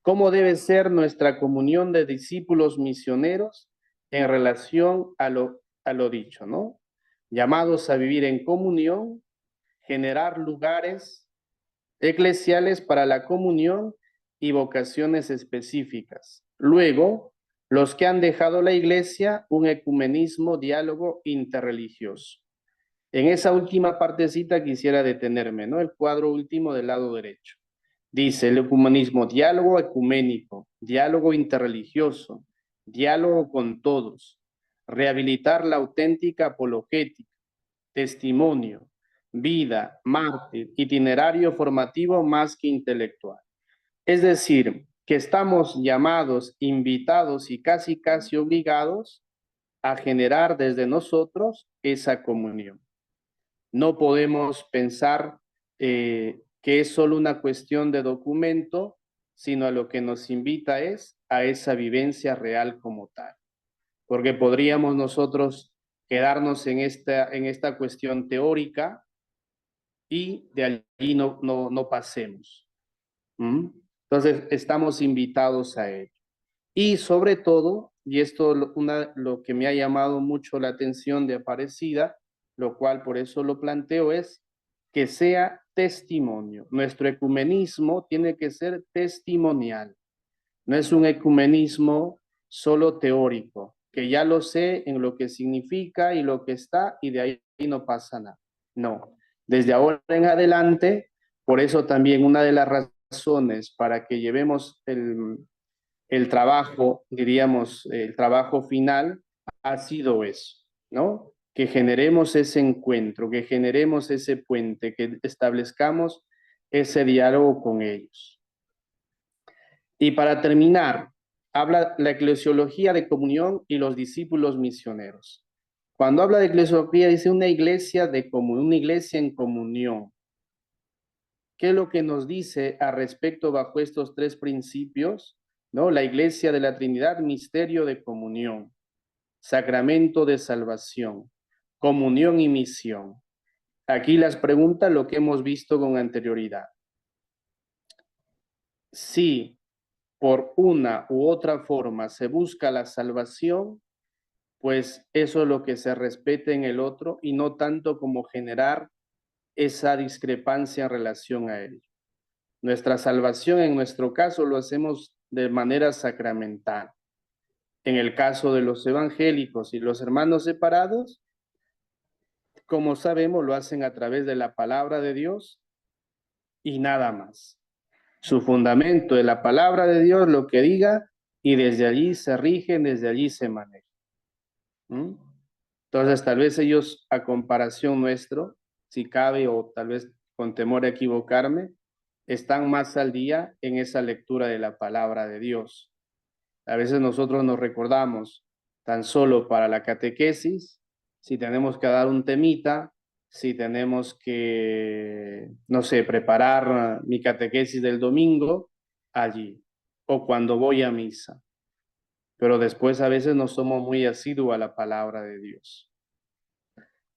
¿Cómo debe ser nuestra comunión de discípulos misioneros en relación a lo dicho, ¿no? Llamados a vivir en comunión, generar lugares eclesiales para la comunión y vocaciones específicas. Luego, los que han dejado la iglesia, un ecumenismo, diálogo interreligioso. En esa última partecita quisiera detenerme, ¿no? El cuadro último del lado derecho. Dice el ecumenismo, diálogo ecuménico, diálogo interreligioso, diálogo con todos, rehabilitar la auténtica apologética, testimonio, vida, mártir, itinerario formativo más que intelectual. Es decir, que estamos llamados, invitados y casi obligados a generar desde nosotros esa comunión. No podemos pensar que es solo una cuestión de documento, sino a lo que nos invita es a esa vivencia real como tal. Porque podríamos nosotros quedarnos en esta cuestión teórica y de allí no pasemos. ¿Mm? Entonces, estamos invitados a ello. Y sobre todo, y esto lo que me ha llamado mucho la atención de Aparecida, lo cual por eso lo planteo, es que sea testimonio. Nuestro ecumenismo tiene que ser testimonial. No es un ecumenismo solo teórico, que ya lo sé en lo que significa y lo que está y de ahí no pasa nada. No, desde ahora en adelante, por eso también una de las razones para que llevemos el trabajo, diríamos, el trabajo final ha sido eso, ¿no? Que generemos ese encuentro, que generemos ese puente, que establezcamos ese diálogo con ellos. Y para terminar, habla la eclesiología de comunión y los discípulos misioneros. Cuando habla de eclesiología, dice una iglesia de comunión, una iglesia en comunión. ¿Qué es lo que nos dice al respecto bajo estos tres principios? ¿No? La iglesia de la Trinidad, misterio de comunión, sacramento de salvación, comunión y misión. Aquí las preguntas, lo que hemos visto con anterioridad. Si por una u otra forma se busca la salvación, pues eso es lo que se respete en el otro y no tanto como generar esa discrepancia en relación a ello. Nuestra salvación, en nuestro caso, lo hacemos de manera sacramental. En el caso de los evangélicos y los hermanos separados, como sabemos, lo hacen a través de la palabra de Dios y nada más. Su fundamento de la palabra de Dios, lo que diga, y desde allí se rigen, desde allí se manejan. Entonces, tal vez ellos, a comparación nuestro, si cabe, o tal vez con temor a equivocarme, están más al día en esa lectura de la palabra de Dios. A veces nosotros nos recordamos tan solo para la catequesis, si tenemos que dar un temita, si tenemos que, no sé, preparar mi catequesis del domingo, allí, o cuando voy a misa. Pero después a veces no somos muy asiduos a la palabra de Dios.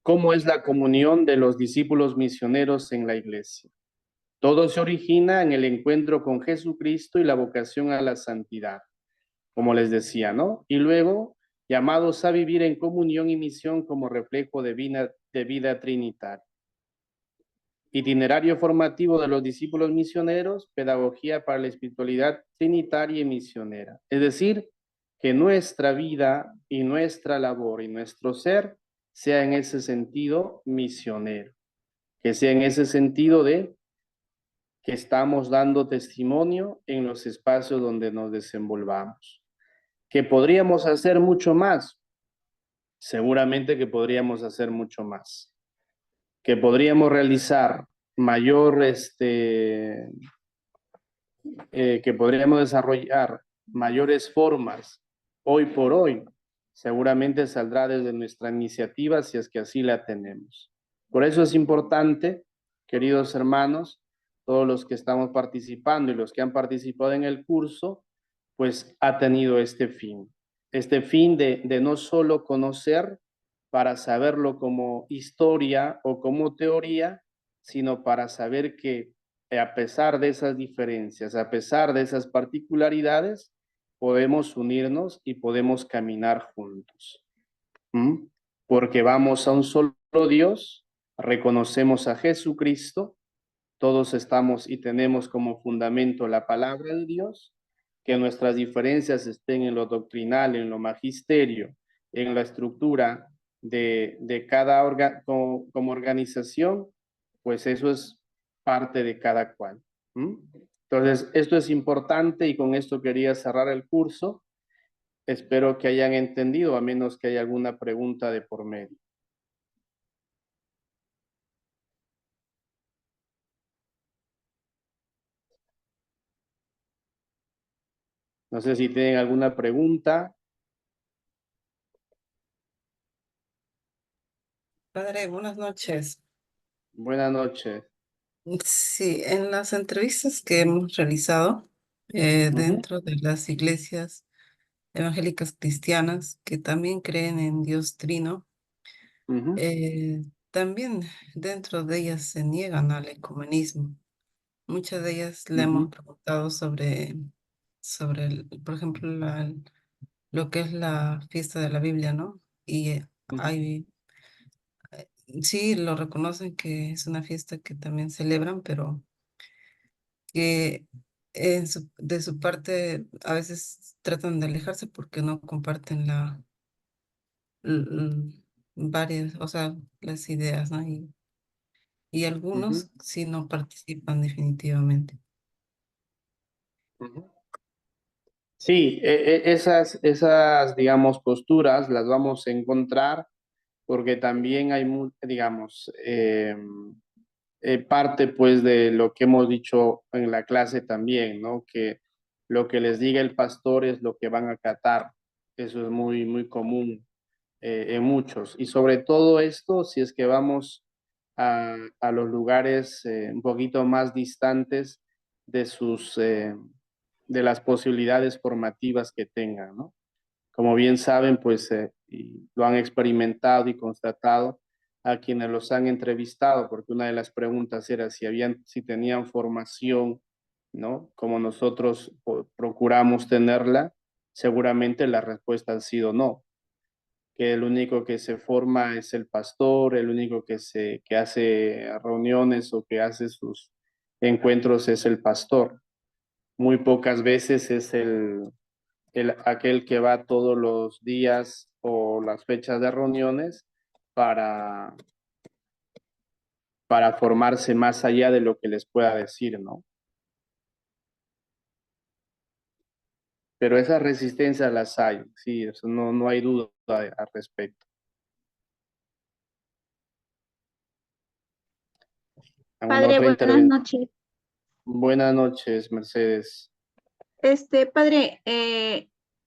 ¿Cómo es la comunión de los discípulos misioneros en la iglesia? Todo se origina en el encuentro con Jesucristo y la vocación a la santidad, como les decía, ¿no? Y luego, llamados a vivir en comunión y misión como reflejo de vida trinitaria. Itinerario formativo de los discípulos misioneros, pedagogía para la espiritualidad trinitaria y misionera. Es decir, que nuestra vida y nuestra labor y nuestro ser sea en ese sentido misionero, que sea en ese sentido de que estamos dando testimonio en los espacios donde nos desenvolvamos. Que podríamos hacer mucho más, seguramente que podríamos hacer mucho más. Que podríamos realizar mayor, que podríamos desarrollar mayores formas hoy por hoy, seguramente saldrá desde nuestra iniciativa si es que así la tenemos. Por eso es importante, queridos hermanos, todos los que estamos participando y los que han participado en el curso, pues ha tenido este fin de no solo conocer para saberlo como historia o como teoría, sino para saber que a pesar de esas diferencias, a pesar de esas particularidades, podemos unirnos y podemos caminar juntos. ¿Mm? Porque vamos a un solo Dios, reconocemos a Jesucristo, todos estamos y tenemos como fundamento la palabra de Dios, que nuestras diferencias estén en lo doctrinal, en lo magisterio, en la estructura de cada como organización, pues eso es parte de cada cual. ¿Mm? Entonces, esto es importante y con esto quería cerrar el curso. Espero que hayan entendido, a menos que haya alguna pregunta de por medio. No sé si tienen alguna pregunta. Padre, buenas noches. Buenas noches. Sí, en las entrevistas que hemos realizado Ujú, dentro de las iglesias evangélicas cristianas que también creen en Dios Trino, ujú, también dentro de ellas se niegan al ecumenismo. Muchas de ellas le hemos ujú, preguntado sobre por ejemplo, lo que es la fiesta de la Biblia, ¿no? Y ujú, hay, sí, lo reconocen que es una fiesta que también celebran, pero que de su parte a veces tratan de alejarse porque no comparten varias, o sea, las ideas, ¿no? Y ujú, algunos sí no participan definitivamente. ujú. Sí, esas, digamos, posturas las vamos a encontrar porque también hay, digamos, parte pues de lo que hemos dicho en la clase también, ¿no? Que lo que les diga el pastor es lo que van a acatar. Eso es muy, muy común en muchos. Y sobre todo esto, si es que vamos a los lugares un poquito más distantes de de las posibilidades formativas que tengan, ¿no? Como bien saben, pues y lo han experimentado y constatado a quienes los han entrevistado, porque una de las preguntas era si tenían formación, ¿no? Como nosotros procuramos tenerla, seguramente la respuesta ha sido no, que el único que se forma es el pastor, el único que hace reuniones o que hace sus encuentros es el pastor. Muy pocas veces es aquel que va todos los días o las fechas de reuniones para, para formarse más allá de lo que les pueda decir, ¿no? Pero esas resistencias las hay, sí, eso no hay duda al respecto. ¿Alguna Padre, otra buenas intervención? noches. Buenas noches, Mercedes. Padre,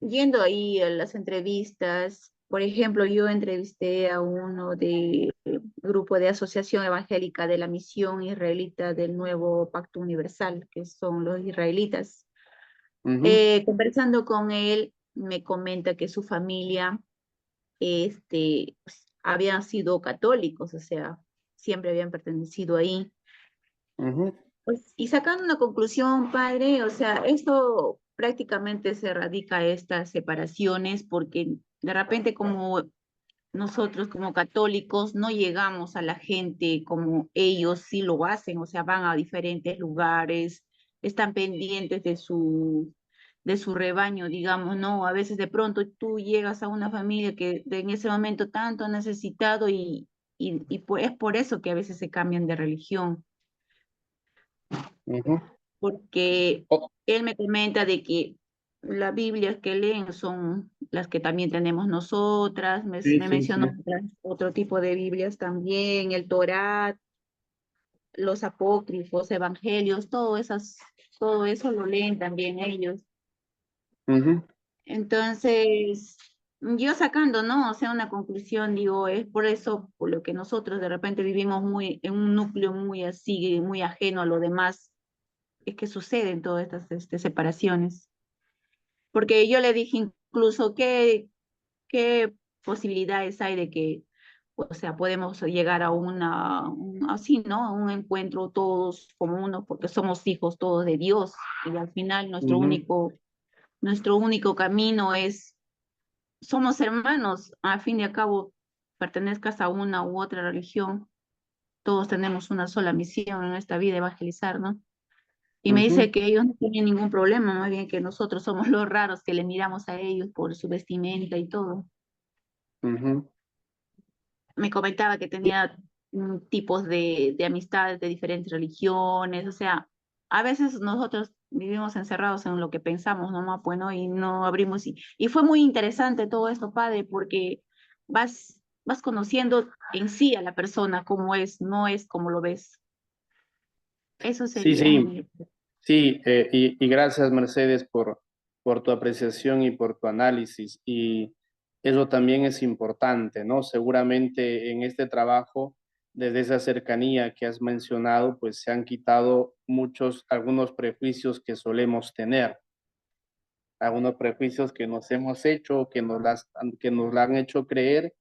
yendo ahí a las entrevistas, por ejemplo, yo entrevisté a uno de grupo de Asociación Evangélica de la Misión Israelita del Nuevo Pacto Universal, que son los israelitas. Ujú, Conversando con él, me comenta que su familia, pues, habían sido católicos, o sea, siempre habían pertenecido ahí. ujú, Pues, y sacando una conclusión, padre, o sea, esto prácticamente se radica a estas separaciones porque de repente como nosotros como católicos no llegamos a la gente como ellos sí lo hacen, o sea, van a diferentes lugares, están pendientes de su rebaño, digamos, ¿no? A veces de pronto tú llegas a una familia que en ese momento tanto ha necesitado y es por eso que a veces se cambian de religión, Ujú. porque Oh, él me comenta de que las Biblias que leen son las que también tenemos nosotras, sí, me sí, sí. mencionó otro tipo de Biblias también, el Torá, los apócrifos, evangelios, todo eso lo leen también ellos. Ujú, Entonces, yo sacando, ¿no? O sea, una conclusión, digo, es por eso, por lo que nosotros de repente vivimos muy, en un núcleo muy así, muy ajeno a lo demás, es que suceden todas estas separaciones. Porque yo le dije incluso qué posibilidades hay de que, o sea, podemos llegar a así, ¿no? A un encuentro todos como uno, porque somos hijos todos de Dios y al final ujú, nuestro único camino es, somos hermanos, a fin y a cabo, pertenezcas a una u otra religión, todos tenemos una sola misión en esta vida, evangelizar, ¿no? Y me dice ujú, que ellos no tienen ningún problema, más bien que nosotros somos los raros que le miramos a ellos por su vestimenta y todo. ujú. Me comentaba que tenía tipos de amistades de diferentes religiones, o sea, a veces nosotros vivimos encerrados en lo que pensamos, ¿no? Pues, ¿no? Y no abrimos. Y fue muy interesante todo esto, padre, porque vas conociendo en sí a la persona como es, no es como lo ves. Eso Sí, sería sí, mi... sí, y gracias Mercedes por tu apreciación y por tu análisis. Y eso también es importante, ¿no? Seguramente en este trabajo, desde esa cercanía que has mencionado, pues se han quitado algunos prejuicios que solemos tener, algunos prejuicios que nos hemos hecho, que nos la han hecho creer,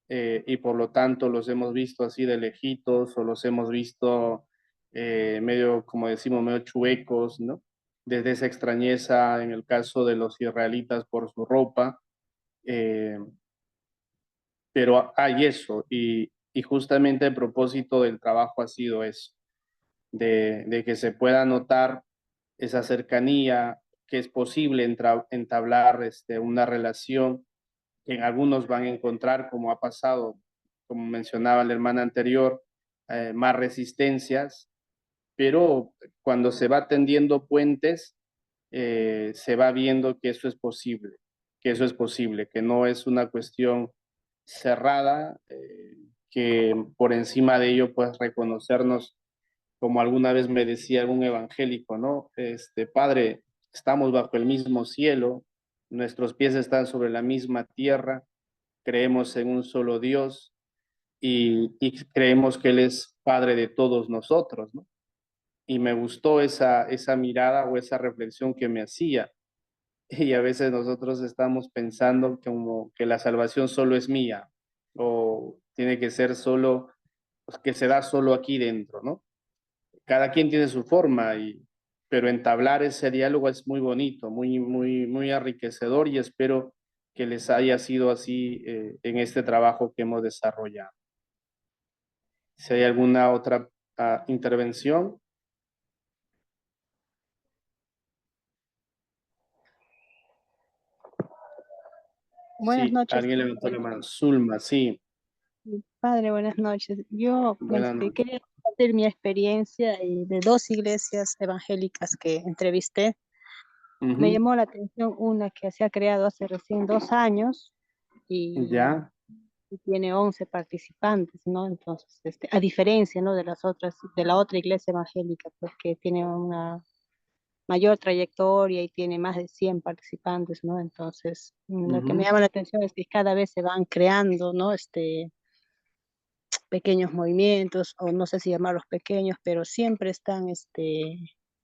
y por lo tanto los hemos visto así de lejitos o los hemos visto medio, como decimos, medio chuecos, ¿no? Desde esa extrañeza en el caso de los israelitas por su ropa, eh, pero hay eso y justamente el propósito del trabajo ha sido eso, de que se pueda notar esa cercanía, que es posible entablar una relación que en algunos van a encontrar, como ha pasado, como mencionaba la hermana anterior, más resistencias, pero cuando se va tendiendo puentes, se va viendo que eso es posible, que no es una cuestión cerrada, que por encima de ello, pues reconocernos, como alguna vez me decía algún evangélico, ¿no? Padre, estamos bajo el mismo cielo, nuestros pies están sobre la misma tierra, creemos en un solo Dios y creemos que Él es Padre de todos nosotros, ¿no? Y me gustó esa mirada o esa reflexión que me hacía. Y a veces nosotros estamos pensando como que la salvación solo es mía o tiene que ser solo, pues, que se da solo aquí dentro, ¿no? Cada quien tiene su forma, pero entablar ese diálogo es muy bonito, muy, muy, muy enriquecedor y espero que les haya sido así en este trabajo que hemos desarrollado. Si hay alguna otra intervención, Buenas sí, noches, alguien levantó la mano. Zulma, sí, padre, buenas noches. Yo buenas noches. quería compartir mi experiencia de dos iglesias evangélicas que entrevisté. Me Ujú, llamó la atención una que se ha creado hace recién 2 años y, ya, y tiene 11 participantes, ¿no? Entonces, a diferencia, ¿no? de las otras, de la otra iglesia evangélica, pues que tiene una mayor trayectoria y tiene más de 100 participantes, ¿no? Entonces, lo que me ujú, llama la atención es que cada vez se van creando, ¿no? Pequeños movimientos, o no sé si llamarlos pequeños, pero siempre están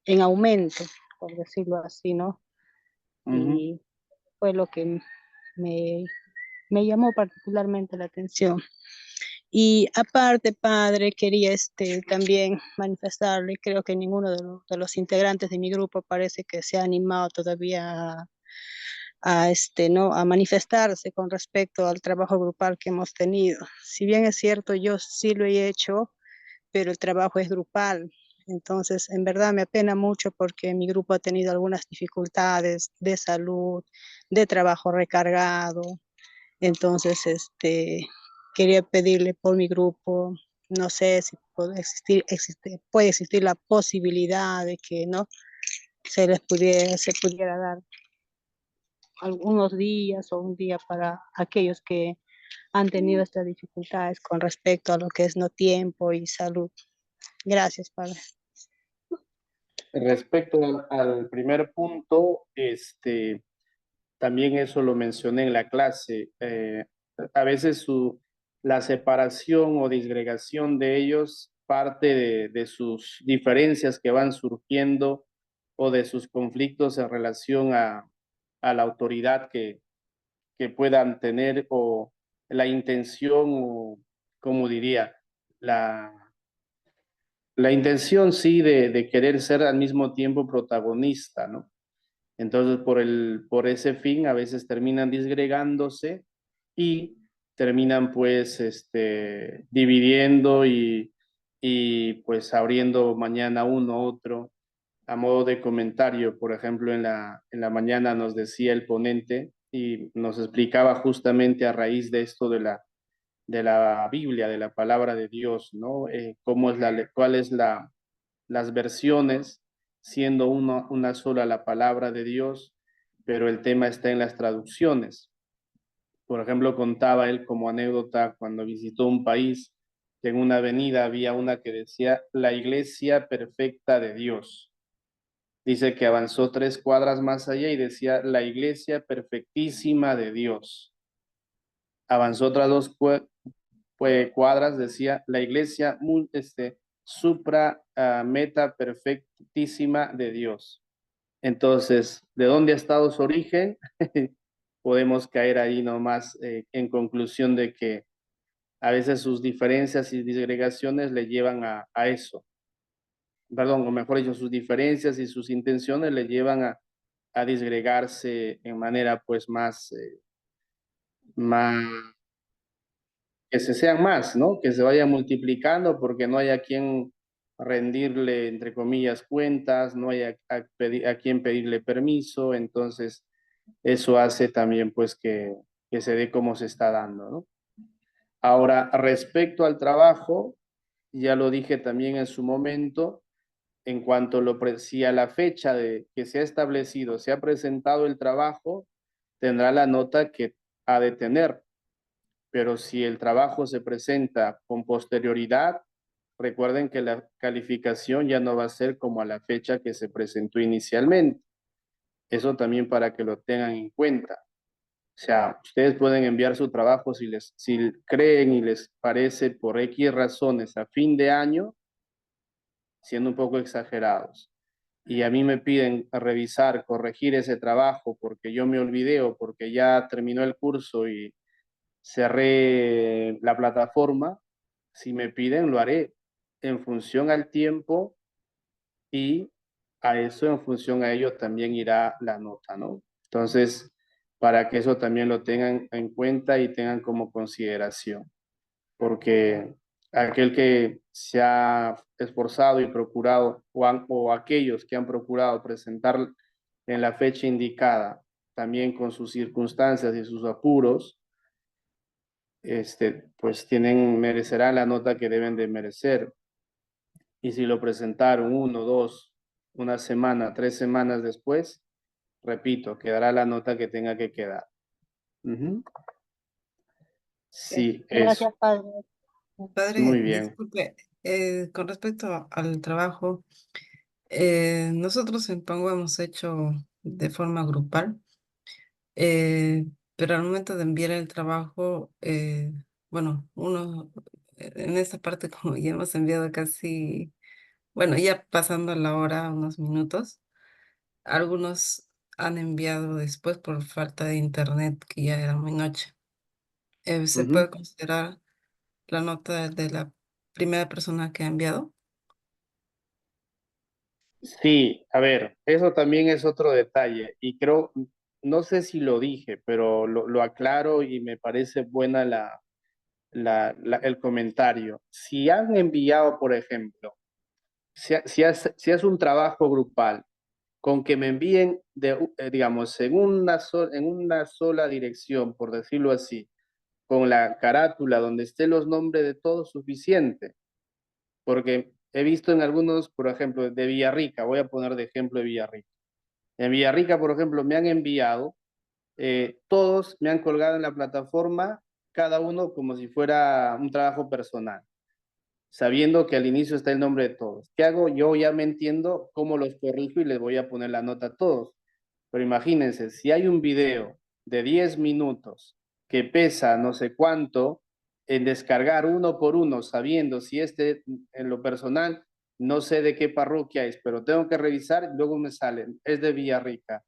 en aumento, por decirlo así, ¿no? ujú, Y fue lo que me, me llamó particularmente la atención. Y aparte, padre, quería también manifestarle, creo que ninguno de los integrantes de mi grupo parece que se ha animado todavía ¿no? a manifestarse con respecto al trabajo grupal que hemos tenido. Si bien es cierto, yo sí lo he hecho, pero el trabajo es grupal. Entonces, en verdad me apena mucho porque mi grupo ha tenido algunas dificultades de salud, de trabajo recargado. Entonces, quería pedirle por mi grupo, no sé si puede existir la posibilidad de que no se pudiera dar algunos días o un día para aquellos que han tenido estas dificultades con respecto a lo que es no tiempo y salud. Gracias, padre. Respecto al primer punto, también eso lo mencioné en la clase. A veces la separación o disgregación de ellos parte de sus diferencias que van surgiendo o de sus conflictos en relación a la autoridad que puedan tener o la intención o, como diría, la, la intención sí de querer ser al mismo tiempo protagonista, ¿no? Entonces, por ese fin, a veces terminan disgregándose y terminan pues dividiendo y pues abriendo mañana uno otro. A modo de comentario, por ejemplo, en la mañana nos decía el ponente y nos explicaba justamente a raíz de esto de la Biblia, de la palabra de Dios, ¿no? Cómo es cuál es las versiones, siendo una sola la palabra de Dios, pero el tema está en las traducciones. Por ejemplo, contaba él como anécdota cuando visitó un país, que en una avenida había una que decía la iglesia perfecta de Dios. Dice que avanzó 3 cuadras más allá y decía la iglesia perfectísima de Dios. Avanzó otras 2 cuadras, decía la iglesia supra meta perfectísima de Dios. Entonces, ¿de dónde ha estado su origen? Podemos caer ahí nomás en conclusión de que a veces sus diferencias y disgregaciones le llevan a eso. Perdón, o mejor dicho, sus diferencias y sus intenciones le llevan a disgregarse en manera pues más que se sean más, ¿no? Que se vaya multiplicando porque no hay a quien rendirle, entre comillas, cuentas, no hay a quien pedirle permiso, entonces eso hace también pues que se dé como se está dando, ¿no? Ahora, respecto al trabajo, ya lo dije también en su momento, en cuanto si a la fecha de que se ha establecido, se ha presentado el trabajo, tendrá la nota que ha de tener, pero si el trabajo se presenta con posterioridad, recuerden que la calificación ya no va a ser como a la fecha que se presentó inicialmente. Eso también para que lo tengan en cuenta. O sea, ustedes pueden enviar su trabajo si creen y les parece por X razones a fin de año, siendo un poco exagerados. Y a mí me piden revisar, corregir ese trabajo porque yo me olvidé o porque ya terminó el curso y cerré la plataforma, si me piden, lo haré en función al tiempo y a eso, en función a ello, también irá la nota, ¿no? Entonces, para que eso también lo tengan en cuenta y tengan como consideración, porque aquel que se ha esforzado y procurado, o aquellos que han procurado presentar en la fecha indicada, también con sus circunstancias y sus apuros, pues merecerán la nota que deben de merecer. Y si lo presentaron 1, 2, una semana, 3 semanas después, repito, quedará la nota que tenga que quedar. Ujú. Sí, eso. Gracias, padre. Muy Padre, bien. disculpe, con respecto al trabajo, nosotros en Pango hemos hecho de forma grupal, pero al momento de enviar el trabajo, bueno, en esta parte como ya hemos enviado casi, bueno, ya pasando la hora, unos minutos, algunos han enviado después por falta de internet, que ya era muy noche. ¿Se Ujú. puede considerar la nota de la primera persona que ha enviado? Sí, a ver, eso también es otro detalle y creo, no sé si lo dije, pero lo aclaro y me parece buena el comentario. Si han enviado, por ejemplo, si es un trabajo grupal, con que me envíen, digamos, en una sola dirección, por decirlo así, con la carátula donde estén los nombres de todos, suficiente. Porque he visto en algunos, por ejemplo, de Villarrica, voy a poner de ejemplo de Villarrica. En Villarrica, por ejemplo, me han enviado, todos me han colgado en la plataforma, cada uno como si fuera un trabajo personal, sabiendo que al inicio está el nombre de todos. ¿Qué hago? Yo ya me entiendo cómo los corrijo y les voy a poner la nota a todos. Pero imagínense, si hay un video de 10 minutos que pesa no sé cuánto, en descargar uno por uno, sabiendo si este, en lo personal, no sé de qué parroquia es, pero tengo que revisar, luego me sale, es de Villarrica.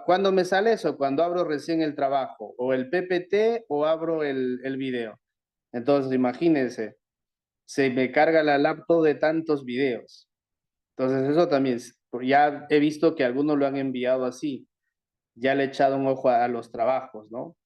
¿Cuándo me sale eso? Cuando abro recién el trabajo, o el PPT, o abro el video. Entonces, imagínense, se me carga la laptop de tantos videos. Entonces, eso también, ya he visto que algunos lo han enviado así, ya le he echado un ojo a los trabajos, ¿no?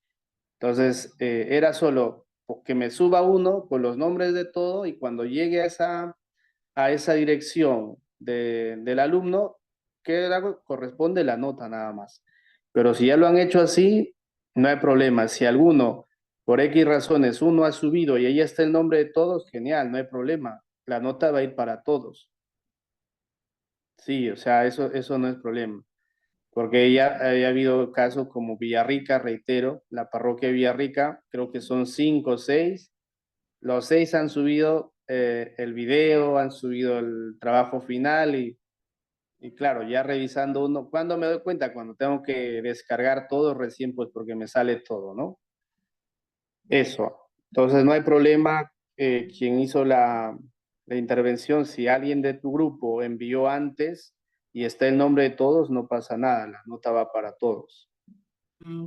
Entonces, era solo que me suba uno con los nombres de todo y cuando llegue a esa dirección del alumno, ¿qué hago? Corresponde la nota nada más. Pero si ya lo han hecho así, no hay problema. Si alguno, por X razones, uno ha subido y ahí está el nombre de todos, genial, no hay problema. La nota va a ir para todos. Sí, o sea, eso no es problema. Porque ya ha habido casos como Villarrica, reitero, la parroquia de Villarrica, creo que son 5 o 6. Los 6 han subido el video, han subido el trabajo final y claro, ya revisando uno, ¿cuándo me doy cuenta? Cuando tengo que descargar todo recién, pues porque me sale todo, ¿no? Eso. Entonces no hay problema quien hizo la intervención. Si alguien de tu grupo envió antes y está el nombre de todos, no pasa nada, la nota va para todos.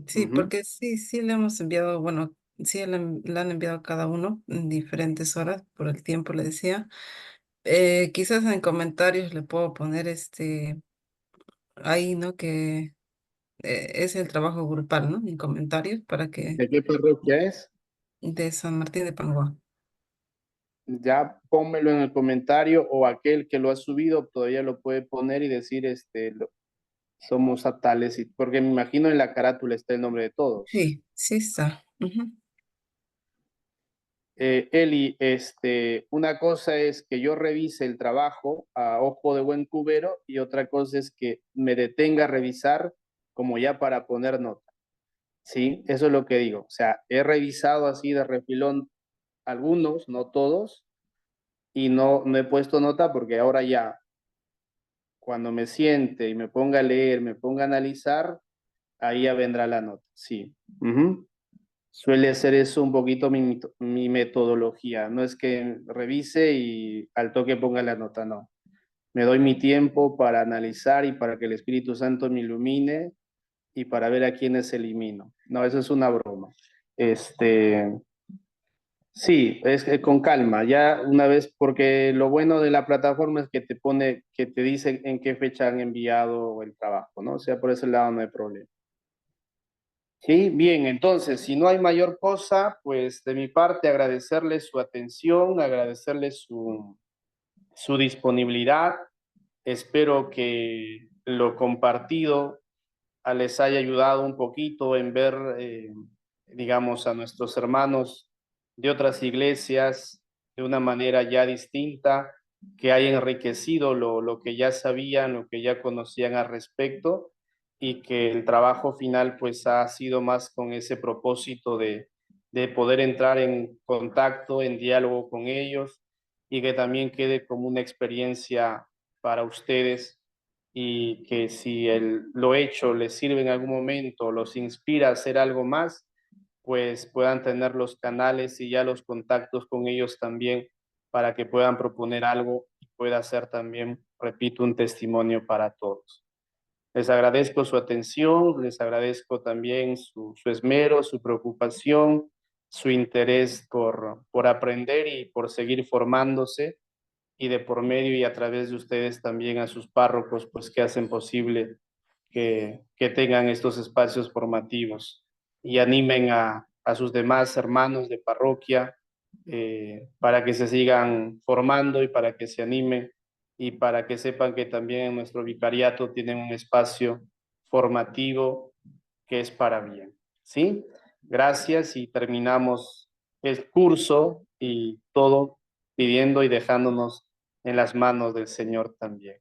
Sí, Ujú. porque sí le hemos enviado, bueno, sí le han enviado a cada uno en diferentes horas por el tiempo, le decía. Quizás en comentarios le puedo poner ahí, ¿no? Que es el trabajo grupal, ¿no? En comentarios para que ¿De qué parroquia es? de San Martín de Panguá. Ya pónmelo en el comentario o aquel que lo ha subido todavía lo puede poner y decir, somos a tales, porque me imagino en la carátula está el nombre de todos. Sí, sí está. Ujú. Eli, una cosa es que yo revise el trabajo a ojo de buen cubero y otra cosa es que me detenga a revisar como ya para poner nota. Sí, eso es lo que digo. O sea, he revisado así de refilón algunos, no todos, y no he puesto nota porque ahora ya, cuando me siente y me ponga a leer, me ponga a analizar, ahí ya vendrá la nota. Sí. Ujú. Suele ser eso un poquito mi metodología. No es que revise y al toque ponga la nota, no. Me doy mi tiempo para analizar y para que el Espíritu Santo me ilumine y para ver a quiénes elimino. No, eso es una broma. Este, sí, es que con calma, ya una vez, porque lo bueno de la plataforma es que te pone, que te dice en qué fecha han enviado el trabajo, ¿no? O sea, por ese lado no hay problema. Sí, bien, entonces, si no hay mayor cosa, pues de mi parte agradecerle su atención, agradecerle su disponibilidad. Espero que lo compartido les haya ayudado un poquito en ver, digamos, a nuestros hermanos de otras iglesias de una manera ya distinta, que haya enriquecido lo que ya sabían, lo que ya conocían al respecto y que el trabajo final pues ha sido más con ese propósito de poder entrar en contacto, en diálogo con ellos y que también quede como una experiencia para ustedes y que si lo hecho les sirve en algún momento, los inspira a hacer algo más, pues puedan tener los canales y ya los contactos con ellos también para que puedan proponer algo y pueda ser también, repito, un testimonio para todos. Les agradezco su atención, les agradezco también su esmero, su preocupación. su interés por aprender y por seguir formándose, y de por medio y a través de ustedes también a sus párrocos, pues que hacen posible que tengan estos espacios formativos y animen a sus demás hermanos de parroquia para que se sigan formando y para que se animen y para que sepan que también en nuestro vicariato tienen un espacio formativo que es para bien. ¿Sí? Gracias y terminamos el curso y todo pidiendo y dejándonos en las manos del Señor también.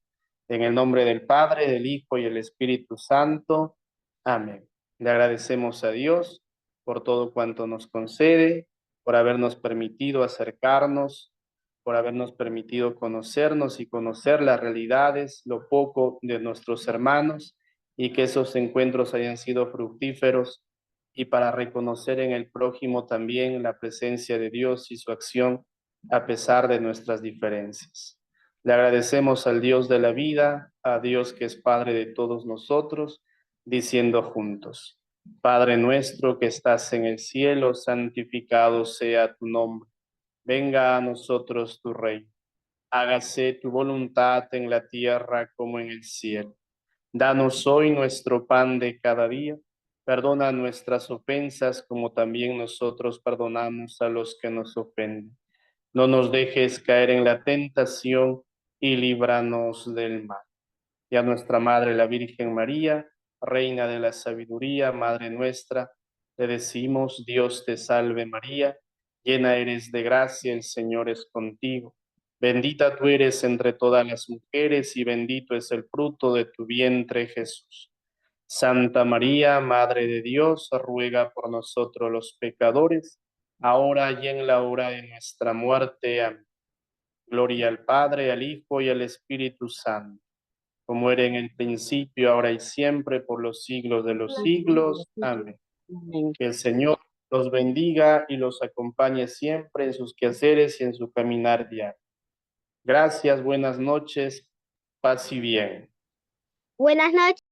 En el nombre del Padre, del Hijo y el Espíritu Santo. Amén. Le agradecemos a Dios por todo cuanto nos concede, por habernos permitido acercarnos, por habernos permitido conocernos y conocer las realidades, lo poco de nuestros hermanos, y que esos encuentros hayan sido fructíferos, y para reconocer en el prójimo también la presencia de Dios y su acción a pesar de nuestras diferencias. Le agradecemos al Dios de la vida, a Dios que es Padre de todos nosotros, diciendo juntos: Padre nuestro que estás en el cielo, santificado sea tu nombre. Venga a nosotros tu reino. Hágase tu voluntad en la tierra como en el cielo. Danos hoy nuestro pan de cada día. Perdona nuestras ofensas como también nosotros perdonamos a los que nos ofenden. No nos dejes caer en la tentación y líbranos del mal. Y a nuestra Madre, la Virgen María, Reina de la Sabiduría, Madre nuestra, le decimos: Dios te salve María, llena eres de gracia, el Señor es contigo. Bendita tú eres entre todas las mujeres y bendito es el fruto de tu vientre, Jesús. Santa María, Madre de Dios, ruega por nosotros los pecadores, ahora y en la hora de nuestra muerte. Amén. Gloria al Padre, al Hijo y al Espíritu Santo, como era en el principio, ahora y siempre, por los siglos de los siglos. Amén. Amén. Que el Señor los bendiga y los acompañe siempre en sus quehaceres y en su caminar diario. Gracias, buenas noches, paz y bien. Buenas noches.